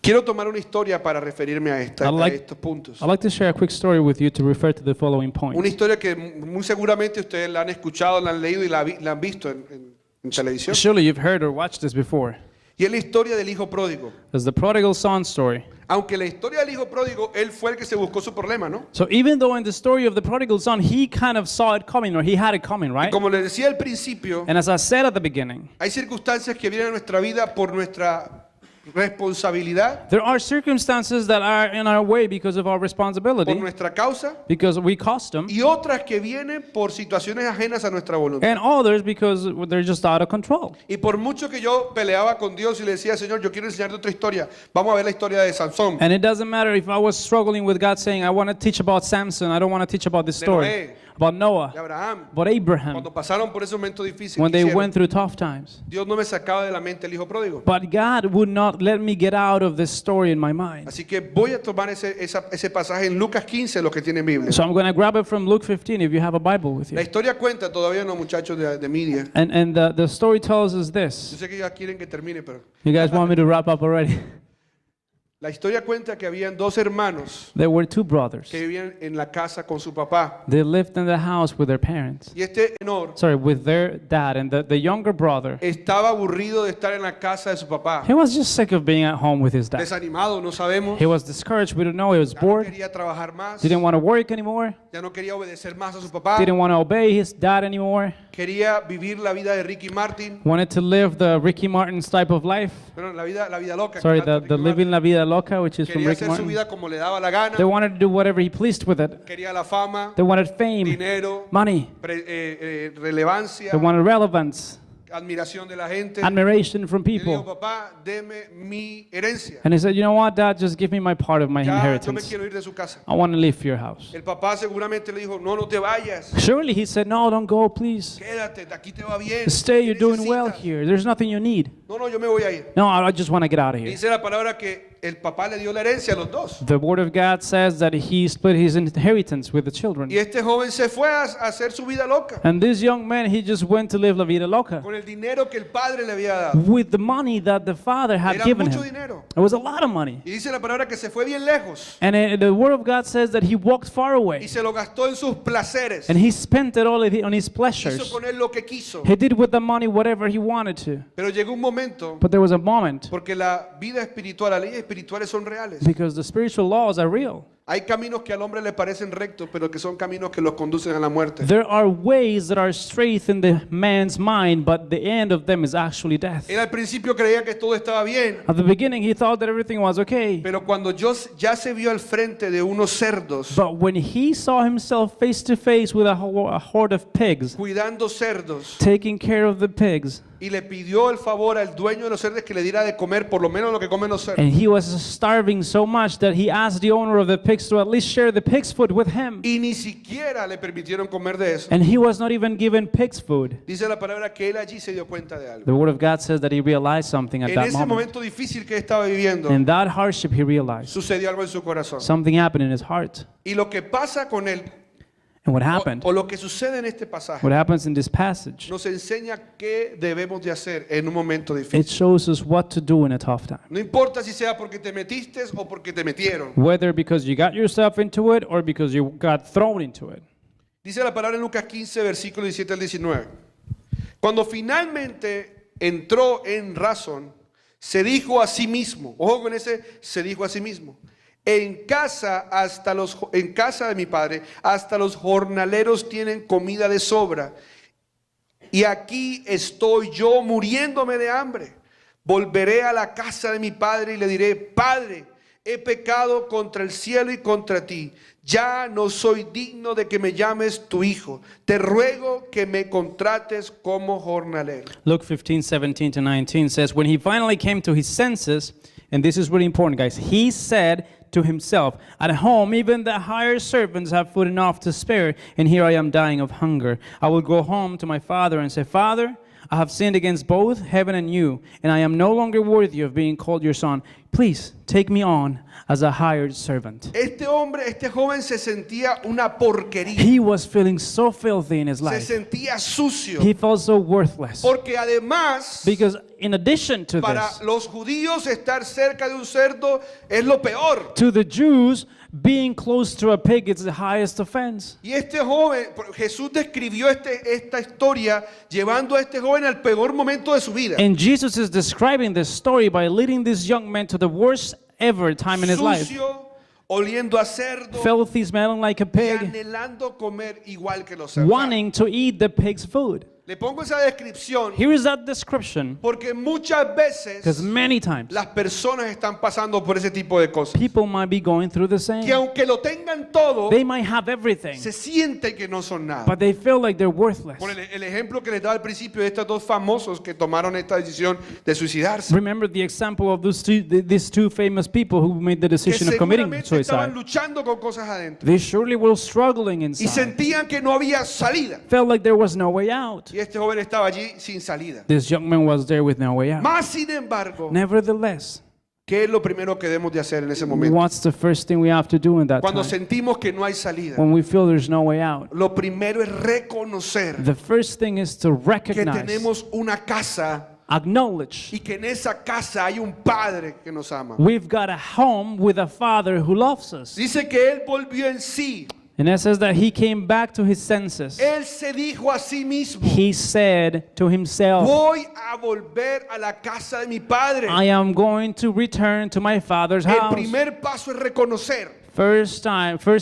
Quiero tomar una historia para referirme a like- estos puntos. I'd like to share a quick story with you to refer to the following Una point. historia que muy seguramente ustedes la han escuchado, la han leído y la han visto en televisión. Surely you've heard or watched this before. Y es la historia del hijo pródigo. It's the prodigal son story. Aunque la historia del hijo pródigo, él fue el que se buscó su problema, ¿no? So even though in the story of the prodigal son, he kind of saw it coming or he had it coming, right? Como les decía al principio, And as I said at the beginning, hay circunstancias que vienen a nuestra vida por nuestra responsabilidad, there are circumstances that are in our way because of our por responsibility, nuestra causa, because we caused them, y otras que vienen por situaciones ajenas a nuestra voluntad. and others because they're just out of control. Y por mucho que yo peleaba con Dios y le decía, Señor, yo quiero enseñarte otra historia, vamos a ver la historia de Sansón, And it doesn't matter if I was struggling with God saying, I want to teach about Samson, I don't want to teach about this De story, Noé, about de Noah, Abraham. about Abraham, Cuando pasaron por esos momentos difíciles, when ¿qué they hicieron? went through tough times. Dios no me sacaba de la mente el hijo pródigo. But God would not let me get out of this story in my mind. Así que voy a tomar ese pasaje en Lucas 15, los que tienen Biblia. So I'm going to grab it from Luke 15 if you have a Bible with La you. historia cuenta, todavía no, muchachos de media. And the story tells us Yo this. sé que ya quieren que termine, pero You guys want me to wrap up already? la historia cuenta que habían dos hermanos There were two brothers. que vivían en la casa con su papá. They lived in the house with their parents. Y este menor Sorry, with their dad. And the younger brother, estaba aburrido de estar en la casa de su papá. he was just sick of being at home with his dad. Desanimado, no sabemos. He was discouraged. We don't know. He was Ya no bored. quería trabajar más. Didn't want to work anymore. Ya no quería obedecer más a su papá. Didn't want to obey his dad anymore. Quería vivir la vida de Ricky Martin. Wanted to live the Ricky Martin's type of life. Bueno, la vida loca. Sorry, que canta the Ricky living Martin. la vida loca, which is from Quería Ricky hacer su Martin. vida como le daba la gana. They wanted to do whatever he pleased with it. Quería la fama, They wanted fame, dinero, money. relevancia, They wanted relevance, admiración de la gente. admiration from Y le digo, people. papá, deme mi herencia. And he said, you know what, Dad, just give me my part of my Ya yo me inheritance. quiero ir de su casa. I want to leave your house. El papá seguramente le dijo, no, no te vayas. Surely he said, no, don't go, please. Quédate, aquí te va bien. Stay, ¿Qué you're doing well necesitas? here. There's nothing you need. No, no, yo me voy a ir. No, I just want to get out of Y here. dice la palabra que el papá le dio la herencia a los dos. The word of God says that he split his inheritance with the children. Y este joven se fue a hacer su vida loca And this young man, he just went to live la vida loca con el dinero que el padre le había dado. with the money that the father had Era given mucho him. dinero. It was a lot of money. Y dice la palabra que se fue bien lejos And the word of God says that he walked far y away se lo gastó en sus placeres. and he spent it all on his Hizo pleasures. con él lo que quiso. He did with the money whatever he wanted to. Pero llegó un momento, But there was a moment porque la vida espiritual, las leyes espirituales son reales. because the spiritual laws are real. Hay caminos que al hombre le parecen rectos, pero que son caminos que los conducen a la muerte. There are ways that are straight in the man's mind, but the end of them is actually death. Él al principio creía que todo estaba bien, At the beginning, he thought that everything was okay. pero cuando ya se vio al frente de unos cerdos, But when he saw himself face to face with a horde of pigs, cuidando cerdos, taking care of the pigs, y le pidió el favor al dueño de los cerdos que le diera de comer por lo menos lo que comen los cerdos. and he was starving so much that he asked the owner of the pigs to at least share the pig's food with him. Y ni siquiera le permitieron comer de eso. And he was not even given pig's food. Dice la palabra que él allí se dio cuenta de algo. The word of God says that he realized something at En that ese moment. momento difícil que estaba viviendo, In that hardship, he realized sucedió algo en su corazón. something happened in his heart. Y lo que pasa con él, And what happened? o lo que sucede en este pasaje, What happens in this passage? nos enseña qué debemos de hacer en un momento It difícil. shows us what to do in a tough time. No importa si sea porque te metiste o porque te metieron. Whether because you got yourself into it or because you got thrown into it. Dice la palabra en Lucas 15, versículo 17 al 19. Cuando finalmente entró en razón, se dijo a sí mismo, ojo con ese, se dijo a sí mismo, en casa de mi padre, hasta los jornaleros tienen comida de sobra. Y aquí estoy yo muriéndome de hambre. Volveré a la casa de mi padre y le diré, Padre, he pecado contra el cielo y contra ti. Ya no soy digno de que me llames tu hijo. Te ruego que me contrates como jornalero. Luke 15, 17 to 19 says, when he finally came to his senses, and this is really important, guys, he said to himself, "At home, even the hired servants have food enough to spare, and here I am dying of hunger. I will go home to my father and say, Father, I have sinned against both heaven and you, and I am no longer worthy of being called your son. Please take me on as a hired servant." Este joven se sentía una porquería. He was feeling so filthy in his Se life. sentía sucio. He felt so worthless. Porque además, Because in addition to para this, los judíos estar cerca de un cerdo es lo peor. to the Jews, being close to a pig is the highest offense. Y este joven, Jesús describió esta historia llevando a este joven al peor momento de su vida. And Jesus is describing this story by leading this young man to the worst ever time in his life. Sucio, oliendo a cerdo Filthy, smelling like a y pig, anhelando comer igual que los cerdos. wanting to eat the pig's food. Le pongo esa descripción Here is that description, porque muchas because veces many times las personas están pasando por ese tipo de cosas. people might be going through the Que same. aunque lo tengan todo, They might have everything, se sienten que no son nada. but they feel like they're worthless. Por el ejemplo que les daba al principio de estos dos famosos que tomaron esta decisión de suicidarse. Remember the example of these two famous people who made the Que decision of committing seguramente estaban suicide. luchando con cosas adentro. They surely were struggling Y inside. sentían que no había salida. Felt like there was no way out. Y este joven estaba allí sin salida. This young man was there with no way out. Más sin embargo, Nevertheless, ¿qué es lo primero que debemos de hacer en ese momento? what's the first thing we have to do in that Cuando time? sentimos que no hay salida, When we feel there's no way out, lo primero es reconocer the first thing is to que recognize, tenemos una casa acknowledge, y que en esa casa hay un padre que nos ama. we've got a home with a father who loves us. Dice que él volvió en sí. And it says that he came back to his senses. Él se dijo a sí mismo, He said to himself, voy a volver a la casa de mi padre. I am going to return to my father's El house. primer paso es reconocer First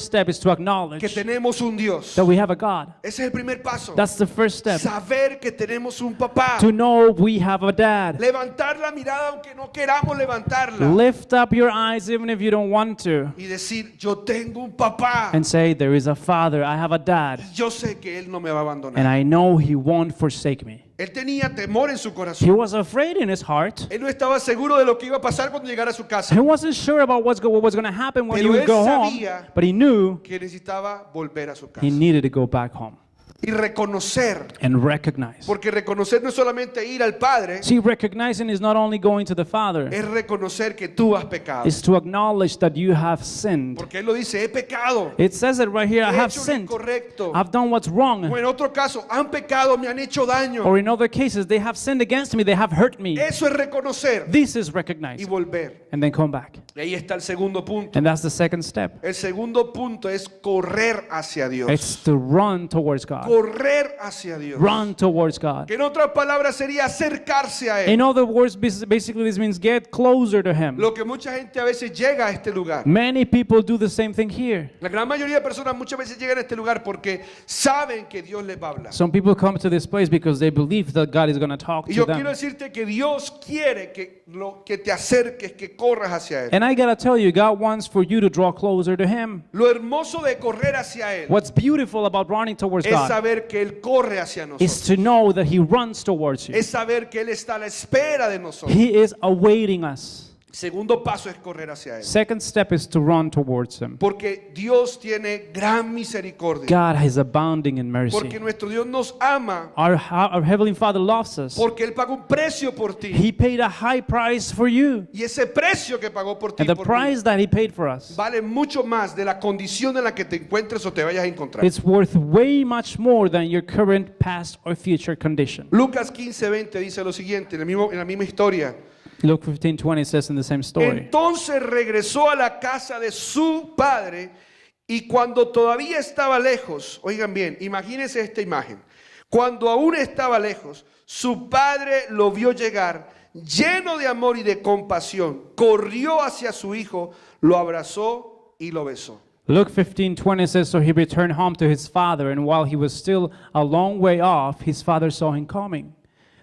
step is to que acknowledge tenemos un Dios. that we have a God. Ese es el primer paso. That's the first step. Saber que tenemos un papá. To know we have a dad. Levantar la mirada aunque no queramos levantarla. Lift up your eyes even if you don't want to. Y decir, yo tengo un papá. And say, there is a father, I have a dad. Yo sé que él no me va a And abandonar. I know he won't forsake me. Él tenía temor en su He corazón. was afraid in his heart. Él no estaba seguro de lo que iba a pasar cuando llegara a su casa. He wasn't sure about what was going to happen when he Pero would él go home. sabía But he knew Que necesitaba volver a su casa. he needed to go back home Y reconocer. and recognize. Porque reconocer no es solamente ir al Padre, See, recognizing is not only going to the Father, es reconocer que tú has pecado. it's to acknowledge that you have sinned. Porque Él lo dice, he pecado. It says it right here, I He have hecho lo sinned. incorrecto. I've done what's O wrong. en otro caso, han pecado, me han hecho daño. Or in other cases, they have sinned against me, they have hurt me. Eso es reconocer This is y recognize volver. and then come back. Y ahí está el segundo punto. And that's the second step. El segundo punto es correr hacia Dios. It's to run towards God. Correr hacia Dios. Run towards God. Que en otras palabras sería acercarse a Él. In other words, basically this means get closer to Him. Lo que mucha gente a veces llega a este lugar. Many people do the same thing here. La gran mayoría de personas muchas veces llegan a este lugar porque saben que Dios les va a hablar. Some people come to this place because they believe that God is going to talk Y to yo quiero them. decirte que Dios quiere que te acerques, que corras hacia Él. And I gotta tell you, God wants for you to draw closer to Him. Lo hermoso de correr hacia Él What's beautiful about running towards es God saber que Él corre hacia is nosotros. to know that He runs towards you. Es saber que Él está a la espera de nosotros. He is awaiting us. Segundo paso es correr hacia Él. Second step is to run towards Him. Porque Dios tiene gran misericordia. God is abounding in Porque mercy. nuestro Dios nos ama. Our Heavenly Father loves us. Porque Él pagó un precio por ti. He paid a high price for you. Y ese precio que pagó por ti And the por mí, price that He paid for us, vale mucho más de la condición en la que te encuentres o te vayas a encontrar. it's worth way much more than your current, past, or future condition. Lucas 15:20 dice lo siguiente, en la misma historia. Luke 15:20 says in the same story. Entonces regresó a la casa de su padre y cuando todavía estaba lejos, oigan bien, imagínense esta imagen. Cuando aún estaba lejos, su padre lo vio llegar, lleno de amor y de compasión, corrió hacia su hijo, lo abrazó y lo besó. Luke 15:20 says, so he returned home to his father, and while he was still a long way off, his father saw him coming.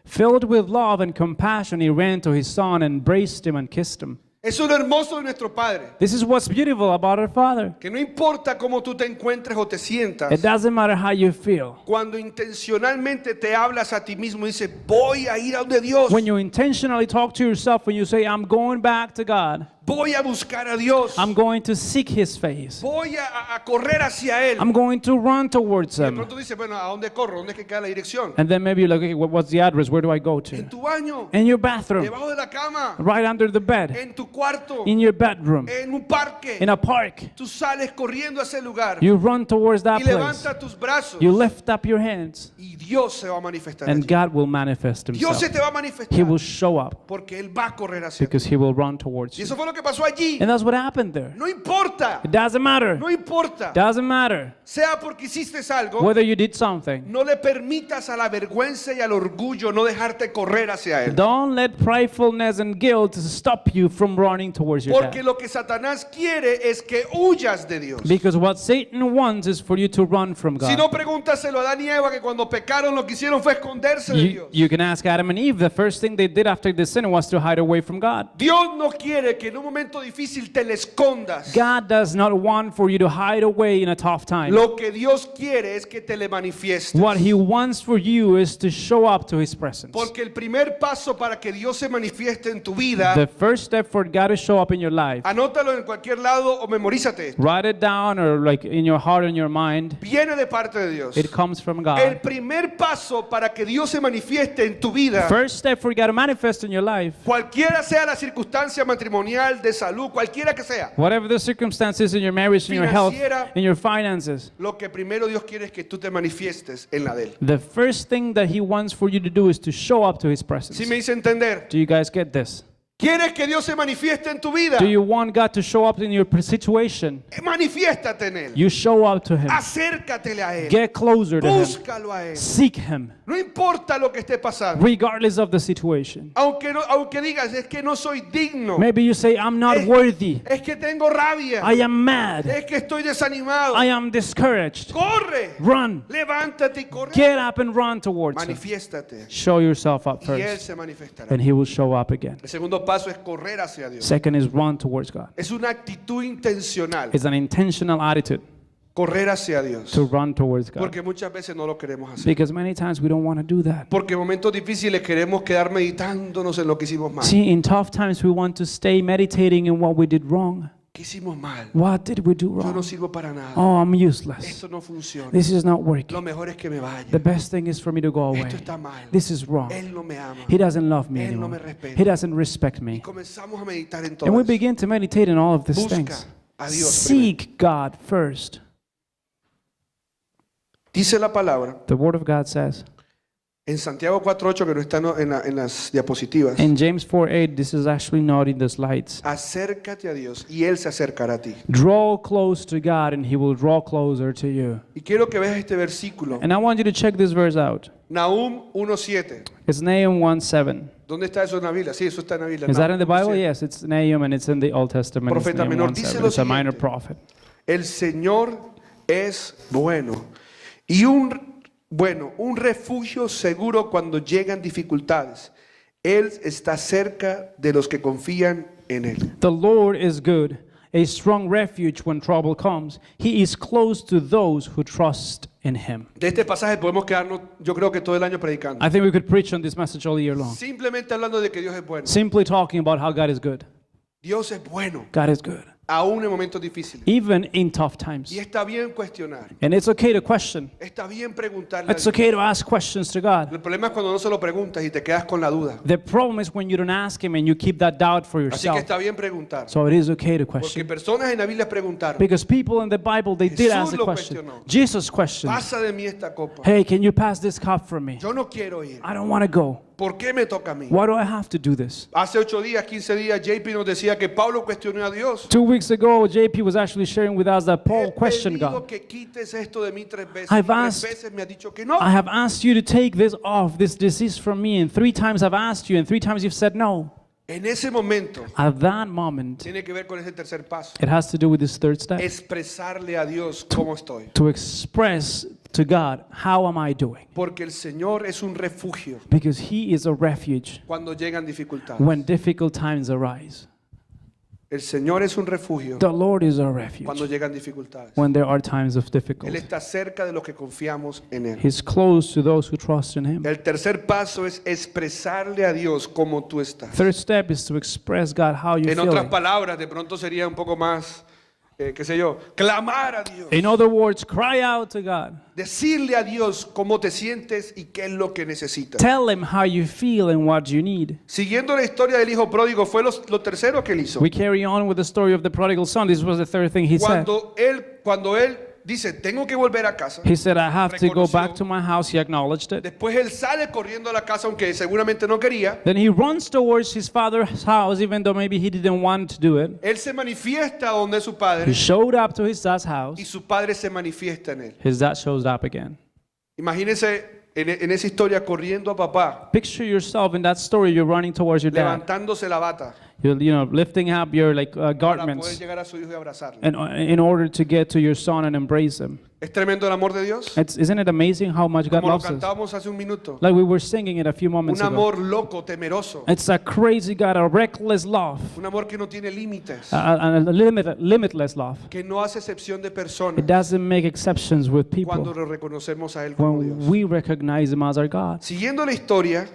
Filled with love and compassion, he ran to his son, embraced him, and kissed him. Eso es lo hermoso de nuestro Padre, This is what's beautiful about our Father. que no importa cómo tú te encuentres o te sientas, It doesn't matter how you feel. cuando intencionalmente te hablas a ti mismo y dices, voy a ir a donde Dios. When you intentionally talk to yourself, when you say, I'm going back to God, Voy a buscar a Dios. I'm going to seek his face. Voy a correr hacia Él. I'm going to run towards De him. pronto dice, bueno, ¿a dónde corro? ¿Dónde es que queda la dirección? And then maybe you're like, okay, what's the address? Where do I go En to? tu baño, In your bathroom, debajo de la cama, right under the bed, en tu cuarto, in your bedroom, en un parque. in a park. Tú sales corriendo a ese lugar You run towards that y place. levanta tus brazos You lift up your hands, y Dios se va a manifestar and allí. God will manifest Dios himself. se te va a He manifestar will show up porque Él va a correr hacia ti. because he will run towards Y you. eso fue lo que pasó allí. And that's what happened there. No importa, It doesn't matter. no importa. Doesn't matter Sea porque hiciste algo, whether you did something. no le permitas a la vergüenza y al orgullo no dejarte correr hacia Él. Don't let pridefulness and guilt stop you from running towards your Porque dad. lo que Satanás quiere es que huyas de Dios. Because what Satan wants is for you to run from Si no, God. pregúntaselo a Adán y Eva que cuando pecaron lo que hicieron fue esconderse de You, Dios. you can ask Adam and Eve. The first thing they did after the sin was to hide away from God. Dios no quiere que en un momento difícil te le escondas. God does not want for you to hide away in a tough time. Lo que Dios quiere es que te le manifiestes. What he wants for you is to show up to his presence. Porque el primer paso para que Dios se manifieste en tu vida, The first step for God to show up in your life, anótalo en cualquier lado o memorízate esto, write it down or like in your heart and your mind, viene de parte de Dios. it comes from El God. primer paso para que Dios se manifieste en tu vida, First step for God to manifest in your life, cualquiera sea la circunstancia matrimonial, de salud, cualquiera que sea, whatever the circumstances in your marriage, in your health, Financiera. in your finances, lo que primero Dios quiere es que tú te manifiestes en la de Él. the first thing that he wants for you to do is to show up to his presence. ¿Sí me hice entender? Do you guys get this? ¿Quieres que Dios se manifieste en tu vida? Do you want God to show up in your situation? Manifiéstate en Él. You show up to him. Acércatele a Él. Get closer to him. Búscalo a Él. Seek him, No importa lo que esté pasando. regardless of the situation. Aunque digas, es que no soy digno. Maybe you say, I'm not worthy. Es que tengo rabia. I am mad. Es que estoy desanimado. I am discouraged. Corre. Run. Levántate y corre. Get up and run towards him. Manifiéstate. Show yourself up Y Él first, se manifestará. and he will show up again. El segundo paso es correr hacia Dios. Second is run towards God. Es una actitud intencional. It's an intentional attitude Correr hacia Dios. to run towards God. Porque muchas veces no lo queremos hacer. Because many times we don't want to do that. Porque en momentos difíciles queremos quedar meditándonos en lo que hicimos mal. See, in tough times we want to stay meditating in what we did wrong. ¿Qué hicimos mal? What did we do Yo no wrong? sirvo para nada. Oh, I'm useless. Esto no funciona. This is not Lo working. mejor es que me The vaya. best thing is for me to go away. Esto está mal. This is wrong. Él no me ama. He doesn't love me Él no me anymore. respeta. He doesn't respect me. Comenzamos a meditar en And we todo. begin to meditate on all of these Busca things. a Dios Seek God first. Dice la palabra The Word of God says en Santiago 4:8 que no está en las diapositivas. in James 4:8, this is actually not in the slides. Acércate a Dios y Él se acercará a ti. Draw close to God and He will draw closer to you. Y quiero que veas este versículo. And I want you to check this verse out. Nahum 1:7. It's Nahum 1:7. ¿Dónde está eso en la Biblia? Sí, eso está en la Biblia. Is that in the Nahum Bible? 1:7. Yes, it's Nahum and it's in the Old Testament. It's Profeta Nahum menor dice 1:7. lo It's a minor siguiente. prophet. El Señor es bueno y un refugio seguro cuando llegan dificultades. Él está cerca de los que confían en Él. The Lord is good, a strong refuge when trouble comes. He is close to those who trust in Him. De este pasaje podemos quedarnos, yo creo que todo el año predicando. I think we could preach on this message all year long. Simplemente hablando de que Dios es bueno. Simply talking about how God is good. Dios es bueno, God is good. aún en momentos difíciles. Even in tough times. Y está bien cuestionar, And it's okay to question. está bien preguntarle. a It's Dios. okay to ask questions to God. El problema es cuando no se lo preguntas y te quedas con la duda. The problem is when you don't ask Him and you keep that doubt for Así que yourself. está bien preguntar. So it is okay to Porque question. personas en la Biblia preguntaron, Because people in the Bible, they did Jesús ask the lo question. cuestionó. Jesus questioned, pasa de mí esta copa. hey, can you pass this cup for me? Yo no quiero ir. I don't want to go. ¿Por qué me toca a mí? Why do I have to do this? Hace 8 días, 15 días, JP nos decía que Pablo cuestionó a Dios. 2 weeks ago, JP was actually sharing with us that He Paul questioned pedido God. que quites esto de mí 3 veces. I've 3 asked- veces me ha dicho que no. I have asked you to take this off, this disease from me, and 3 times I've asked you, and 3 times you've said no. En ese momento At that moment, tiene que ver con ese tercer paso. it has to do with this third step. Expresarle a Dios cómo estoy. To express to God, how am I doing? Porque el Señor es un refugio Because He is a refuge cuando llegan dificultades. when difficult times arise. El Señor es un refugio The Lord is our refuge cuando llegan dificultades. when there are times of Él difficulty. está cerca de los que confiamos en Él. He's close to those who trust in Him. El tercer paso es expresarle a Dios cómo tú estás. Third step is to express God how you're En otras feeling. palabras, de pronto sería un poco más, qué sé yo, clamar a Dios. In other words, cry out to God. Decirle a Dios cómo te sientes y qué es lo que necesitas. Tell Him how you feel and what you need. Siguiendo la historia del hijo pródigo, fue lo tercero que él hizo. We carry on with the story of the prodigal son. This was the third thing he said. Cuando él dice, tengo que volver a casa, He said, I have to go reconoció. back to my house. He acknowledged it. después él sale corriendo a la casa, aunque seguramente no quería. Then he runs towards his father's house, even though maybe he didn't want to do it. Él se manifiesta donde su He padre showed up to his dad's y house. su padre se manifiesta en él. His dad shows up again. Imagínense en esa historia corriendo a papá, Picture yourself in that story. You're running towards your dad. levantándose la bata You're, lifting up your para poder garments llegar a su hijo y abrazarlo. and, in order to get to your son and embrace him. ¿Es tremendo el amor de Dios? Isn't it amazing how much God Como lo loves us? cantábamos hace un minuto. Like we were singing it a few moments Un ago. amor loco, temeroso. It's a crazy God, a reckless love, Un amor que no tiene límites. a limitless love. Que no hace excepción de It personas doesn't make exceptions with cuando people lo reconocemos a Él como when Dios. we recognize Him as our God. Siguiendo la historia,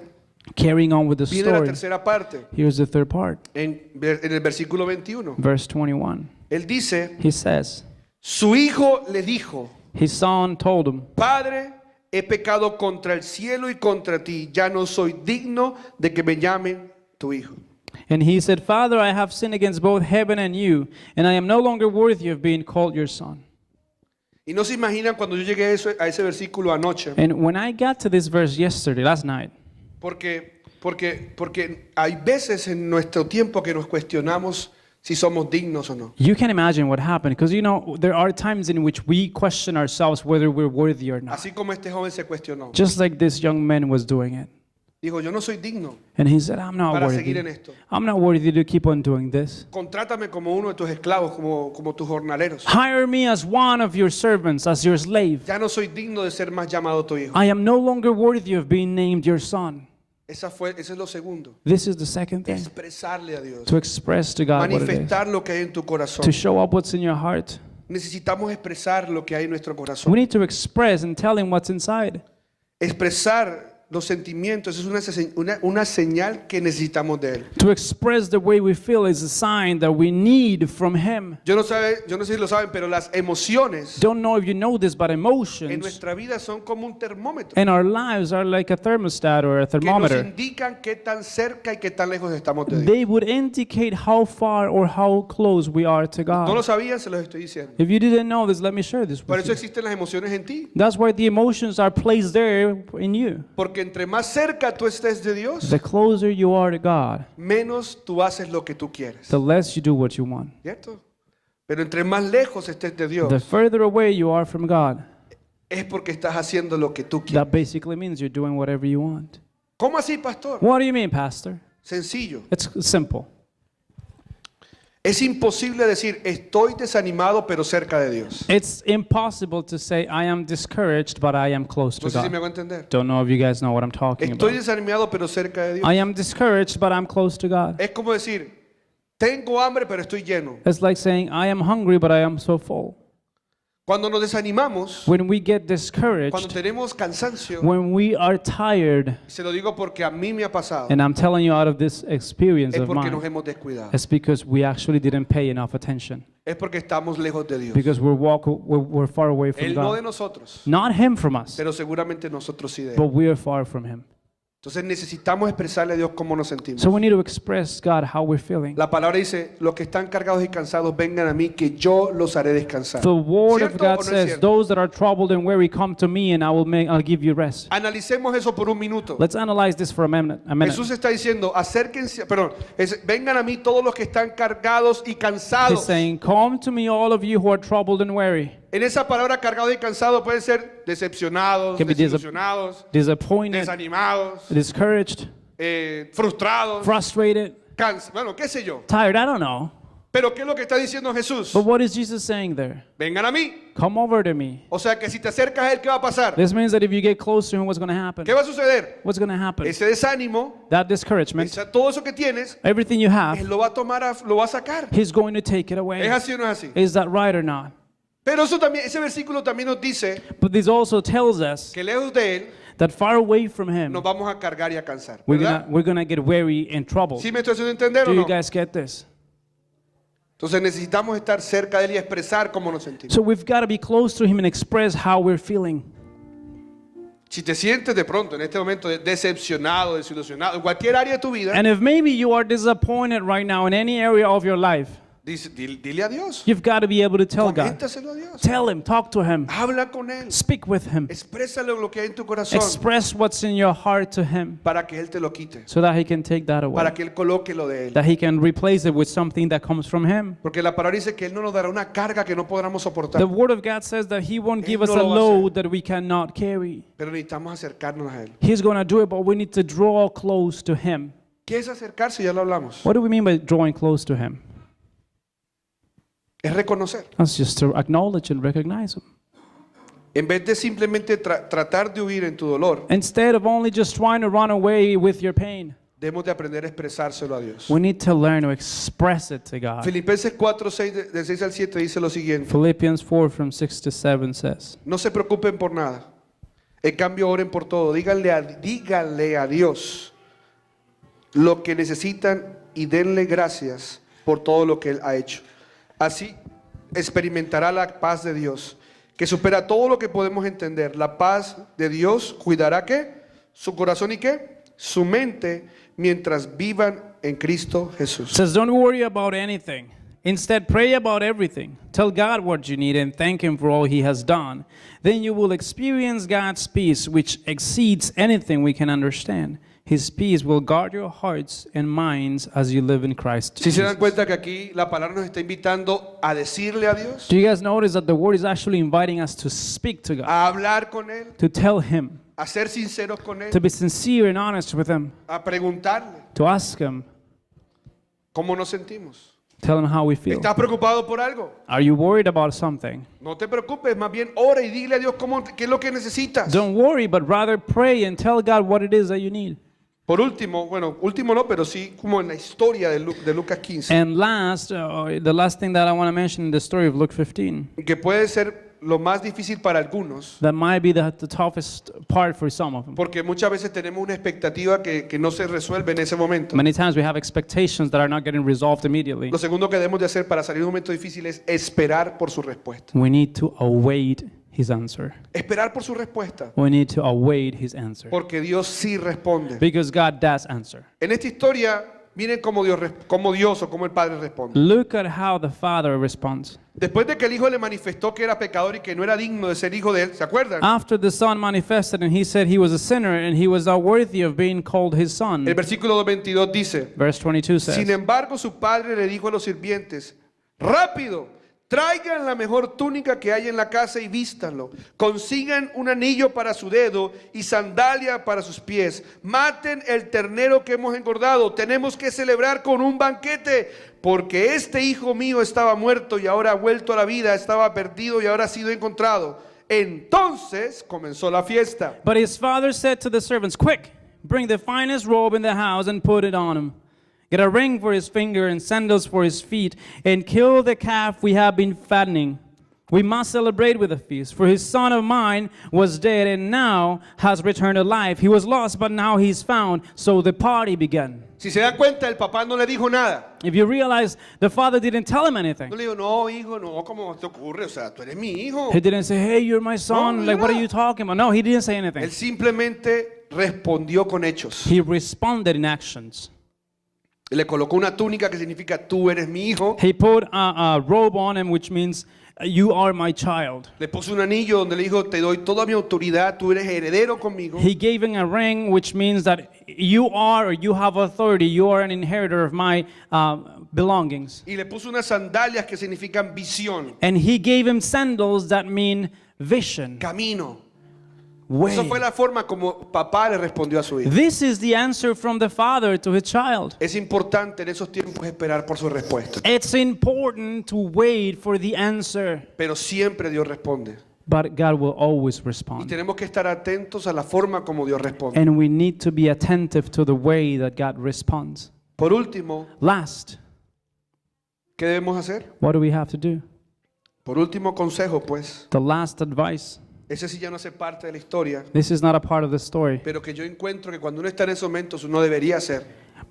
Carrying on with the viene la story, tercera parte. here's the third part, En el versículo 21. verse 21. Él dice, He says, su hijo le dijo, his son told him, Padre, he pecado contra el cielo y contra ti. Ya no soy digno de que me llamen tu hijo. and he said, Father, I have sinned against both heaven and you, and I am no longer worthy of being called your son. Y no se imaginan cuando yo llegué a ese versículo anoche, And when I got to this verse last night, porque hay veces en nuestro tiempo que nos cuestionamos si somos dignos o no. you can imagine what happened, because there are times in which we question ourselves whether we're worthy or not. Así como este joven se cuestionó. Just like this young man was doing it. Dijo, yo no soy digno And he said, I'm not para seguir en worthy. esto. I'm not worthy to keep on doing this. Contrátame como uno de tus esclavos, como tus jornaleros. Hire me as one of your servants, as your slave. Ya no soy digno de ser más llamado tu hijo. I am no longer worthy of being named your son. Ese es lo segundo. This is the second thing. Expresarle a Dios. To express to God what it is. Manifestar lo que hay en tu corazón. To show up what's in your heart. Necesitamos expresar lo que hay en nuestro corazón. We need to express and tell him what's inside. Expresar los sentimientos es una señal que necesitamos de Él. To express the way we feel is a sign that we need from him. Yo no sé si lo saben, pero las emociones Don't know if you know this, but en emotions nuestra vida son como un termómetro in our lives are like a thermostat or a que nos thermometer. indican qué tan cerca y qué tan lejos estamos de Dios. They would indicate how far or how close we are to No lo God. sabían, se los estoy diciendo. If you didn't know this, let me share this Por with eso you. existen las emociones en ti, That's why the emotions are placed there in you. porque entre más cerca tú estés de Dios, The closer you are to God, menos tú haces lo que tú quieres, the less you do what you want. ¿cierto? Pero entre más lejos estés de The Dios, further away you are from God, es porque estás haciendo lo que tú quieres. that basically means you're doing whatever you want. ¿Cómo así, pastor? What do you mean, Pastor? Sencillo. It's simple. Es imposible decir estoy desanimado pero cerca de Dios. It's impossible to say, I am discouraged, but I am close No to sé si me God. hago entender. Don't know if you guys know what I'm talking Estoy about. desanimado pero cerca de Dios. I am discouraged, but I'm close to God. Es como decir, tengo hambre pero estoy lleno. It's like saying, I am hungry, but I am so full. Cuando nos desanimamos, When we get cuando discouraged, tenemos cansancio, when we are tired, se lo digo porque a mí me ha pasado, and I'm telling you out of this experience es of porque nos mine, hemos descuidado. it's because we actually didn't pay enough attention. Es porque estamos lejos de Dios. Because we're far away from Él no de God. nosotros, Not Him from us, pero seguramente nosotros sí de but Él. we are far from Him. Entonces necesitamos expresarle a Dios cómo nos sentimos. So we need to express God how we're feeling. La palabra dice, los que están cargados y cansados, vengan a mí que yo los haré descansar. The Word of ¿Cierto o God no es says, cierto? those that are troubled and weary, come to me and I'll give you rest. Analicemos eso por un minuto. Let's analyze this for a minute. Jesús está diciendo, acérquense, vengan a mí todos los que están cargados y He's cansados. saying, come to me all of you who are troubled and weary. En esa palabra cargados y cansados pueden ser decepcionados, Can be desilusionados, Disappointed, desanimados, discouraged, frustrados, frustrated, bueno, qué sé yo. tired, I don't know. Pero ¿qué es lo que está diciendo Jesús? But what is Jesus saying there? Vengan a mí. Come over to me. O sea que si te acercas a él, ¿qué va a pasar? This means that if you get close to him, what's going to happen? ¿Qué va a suceder? What's going to happen? Ese desánimo, That discouragement, todo eso que tienes, everything you él have, lo va a tomar, lo va a sacar. he's going to take it ¿Es away. así o no es así? Is that right or not? Pero eso también, ese versículo también nos dice But this also tells us que lejos de él that far away from him, nos vamos a cargar y a cansar. we're ¿Verdad? gonna get weary and troubled. ¿Sí me estoy haciendo entender Do o you no? guys get this? Entonces necesitamos estar cerca de él y expresar cómo nos sentimos. So we've got to be close to him and express how we're feeling. Si te sientes de pronto en este momento decepcionado, desilusionado, en cualquier área de tu vida, And if maybe you are disappointed right now in any area of your life, dile a Dios. you've got to be able to tell God. Coméntaselo a Dios. Tell him, talk to him, Habla con él. speak with him, Exprésale lo que hay en tu corazón express what's in your heart to him para que él te lo quite, so that he can take that away, para que él coloque lo de él. that he can replace it with something that comes from him. Porque la palabra dice que él no nos dará una carga que no podamos soportar. The word of God says that he won't give Él us no a lo va a hacer. load that we cannot carry. Pero necesitamos acercarnos a él. He's going to do it, but we need to draw close to him. ¿Qué es acercarse? Ya lo hablamos. What do we mean by drawing close to him? Es reconocer. That's just to acknowledge and recognize him. En vez de simplemente tratar de huir en tu dolor, Instead of only just trying to run away with your pain, debemos de aprender a expresárselo a Dios. we need to learn to express it to God. Filipenses 4, 6, del 6 al 7 dice lo siguiente. Philippians 4 from 6 to 7 says, No se preocupen por nada. En cambio, oren por todo. Díganle a Dios lo que necesitan y denle gracias por todo lo que Él ha hecho. Así experimentará la paz de Dios, que supera todo lo que podemos entender. La paz de Dios cuidará ¿qué? Su corazón y ¿qué? Su mente mientras vivan en Cristo Jesús. says, don't worry about anything. Instead, pray about everything. Tell God what you need and thank Him for all He has done. Then you will experience God's peace, which exceeds anything we can understand. His peace will guard your hearts and minds as you live in Christ Si se dan Jesus. cuenta que aquí la palabra nos está invitando a decirle a Dios, Do you guys notice that the word is actually inviting us to speak to God, a hablar con Él, to tell Him, a ser sinceros con Él, to be sincere and honest with Him, a preguntarle to ask Him, cómo nos sentimos. tell Him how we feel? ¿Estás preocupado por algo? Are you worried about something? No te preocupes, más bien ora y dile a Dios qué es lo que necesitas. Don't worry, but rather pray and tell God what it is that you need. Por último, bueno, último no, pero sí como en la historia de Lucas 15, And last, the last thing that I want to mention in the story of Luke 15, que puede ser lo más difícil para algunos, that might be the toughest part for some of them. porque muchas veces tenemos una expectativa que no se resuelve en ese momento. Many times we have expectations that are not getting resolved immediately. Lo segundo que debemos de hacer para salir de un momento difícil es esperar por su respuesta. We need to await His answer. Esperar por su respuesta, We need to await His answer. porque Dios sí responde. Because God does answer. En esta historia, miren cómo Dios o cómo el Padre responde. Look at how the Father responds. Después de que el Hijo le manifestó que era pecador y que no era digno de ser hijo de él, ¿se acuerdan? After the Son manifested and He said He was a sinner and He was not worthy of being called His Son. El versículo 22 dice, Verse 22 sin says, embargo su padre le dijo a los sirvientes, rápido, traigan la mejor túnica que hay en la casa y vístanlo. Consigan un anillo para su dedo y sandalia para sus pies. Maten el ternero que hemos engordado. Tenemos que celebrar con un banquete, porque este hijo mío estaba muerto y ahora ha vuelto a la vida. Estaba perdido y ahora ha sido encontrado. Entonces comenzó la fiesta. But his father said to the servants, quick, bring the finest robe in the house and put it on him. Get a ring for his finger and sandals for his feet, and kill the calf we have been fattening. We must celebrate with a feast, for his son of mine was dead and now has returned to life. He was lost, but now he's found. So the party began. Si se dan cuenta, el papá no le dijo nada. If you realize, the father didn't tell him anything. No le dijo, no, hijo, no, ¿cómo te ocurre? O sea, tú eres mi hijo. He didn't say, hey, you're my son. No, Like, what are no. you talking about? No, he didn't say Él anything. simplemente respondió con hechos. He responded in actions. Le colocó una túnica que significa tú eres mi hijo. He put a robe on him, which means you are my child. Le puso un anillo donde le dijo, te doy toda mi autoridad, tú eres heredero conmigo. He gave him a ring, which means that you are or you have authority. You are an inheritor of my belongings. Y le puso unas sandalias que significan visión, And he gave him sandals that mean vision. camino. Esa fue way. la forma como papá le respondió a su hijo. This is the answer from the father to his child. Es importante en esos tiempos esperar por su respuesta, It's important to wait for the answer, pero siempre Dios responde. but God will always Y respond. tenemos que estar atentos a la forma como Dios responde. And we need to be attentive to the way that God responds. Por último, Last, ¿qué debemos hacer? what do we have to do? Por último consejo, pues, The last advice. ese sí ya no hace parte de la historia, This is not a part of the story, pero que yo encuentro que cuando uno está en esos momentos uno debería hacer,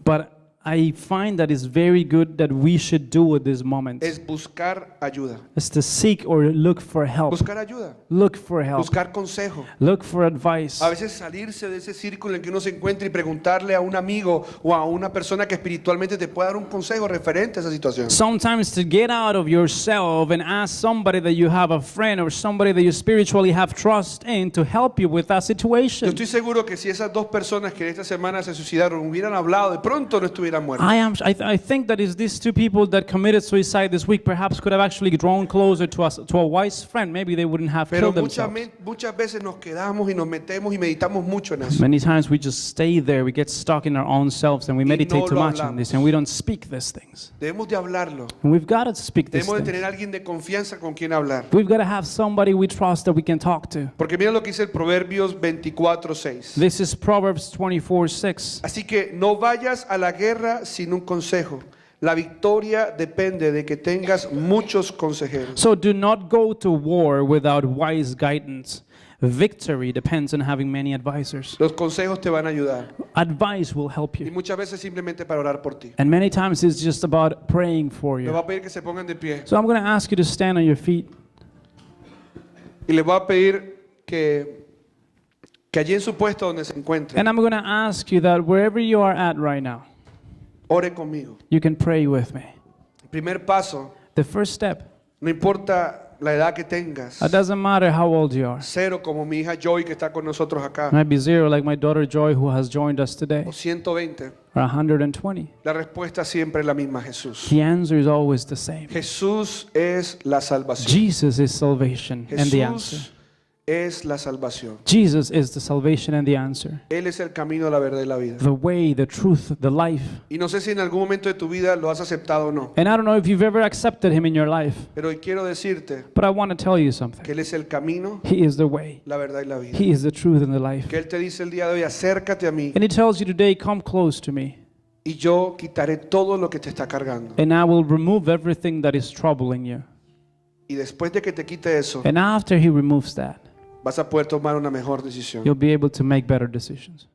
but I find that it's very good that we should do at this moment. es buscar ayuda. Is to seek or look for help. Buscar ayuda, Look for help. buscar consejo. Look for advice. A veces salirse de ese círculo en que uno se encuentra y preguntarle a un amigo o a una persona que espiritualmente te pueda dar un consejo referente a esa situación. Sometimes to get out of yourself and ask somebody that you have a friend or somebody that you spiritually have trust in to help you with that Yo situation. estoy seguro que si esas dos personas que esta semana se suicidaron hubieran hablado, de pronto no estuvieran muertos. I think that is these two people that committed suicide this week perhaps could have actually drawn closer to us, to a wise friend. Maybe they wouldn't have Pero killed themselves. muchas veces nos quedamos y nos metemos y meditamos mucho en eso. Many times we just stay there, we get stuck in our own selves and we meditate no too lo much on this hablamos. and we don't speak these things. Debemos de hablarlo. And we've got to speak these Debemos de things. tener alguien de confianza con quien hablar. We've got to have somebody we trust that we can talk to. Porque mira lo que dice el Proverbios 24:6. This is Proverbs 24:6. Así que no vayas a la guerra sin un consejo. La victoria depende de que tengas muchos consejeros. So do not go to war without wise guidance. Victory depends on having many advisors. Los consejos te van a ayudar. Advice will help Y you. muchas veces simplemente para orar por ti. And many times it's just about praying for Les voy you. a pedir que se pongan de pie. So I'm going to ask you to stand on your feet. Y les voy a pedir que allí en su puesto donde se encuentren, And I'm going to ask you that wherever you are at right now, ore conmigo. you can pray with me. El primer paso, The first step, no importa la edad que tengas. it doesn't matter how old you are. 0 como mi hija Joy que está con nosotros acá. It might be 0 like my daughter Joy who has joined us today, O 120. or 120. La respuesta siempre es la misma, Jesús. The answer is always the same. Jesús es la salvación. Jesus is salvation and the answer. Jesús es la salvación. Jesus is the salvation and the answer. Él es el camino, la verdad y la vida. The way, the truth, the life. Y no sé si en algún momento de tu vida lo has aceptado o no, And I don't know if you've ever accepted him in your life, pero hoy quiero decirte but I want to tell you something. que Él es el camino, He is the way. la verdad y la vida. He is the truth and the life. Que Él te dice el día de hoy, acércate a mí And he tells you today, come close to me, y yo quitaré todo lo que te está cargando. and I will remove everything that is troubling you. Y después de que te quite eso, And after he removes that, vas a poder tomar una mejor decisión. you'll be able to make better decisions.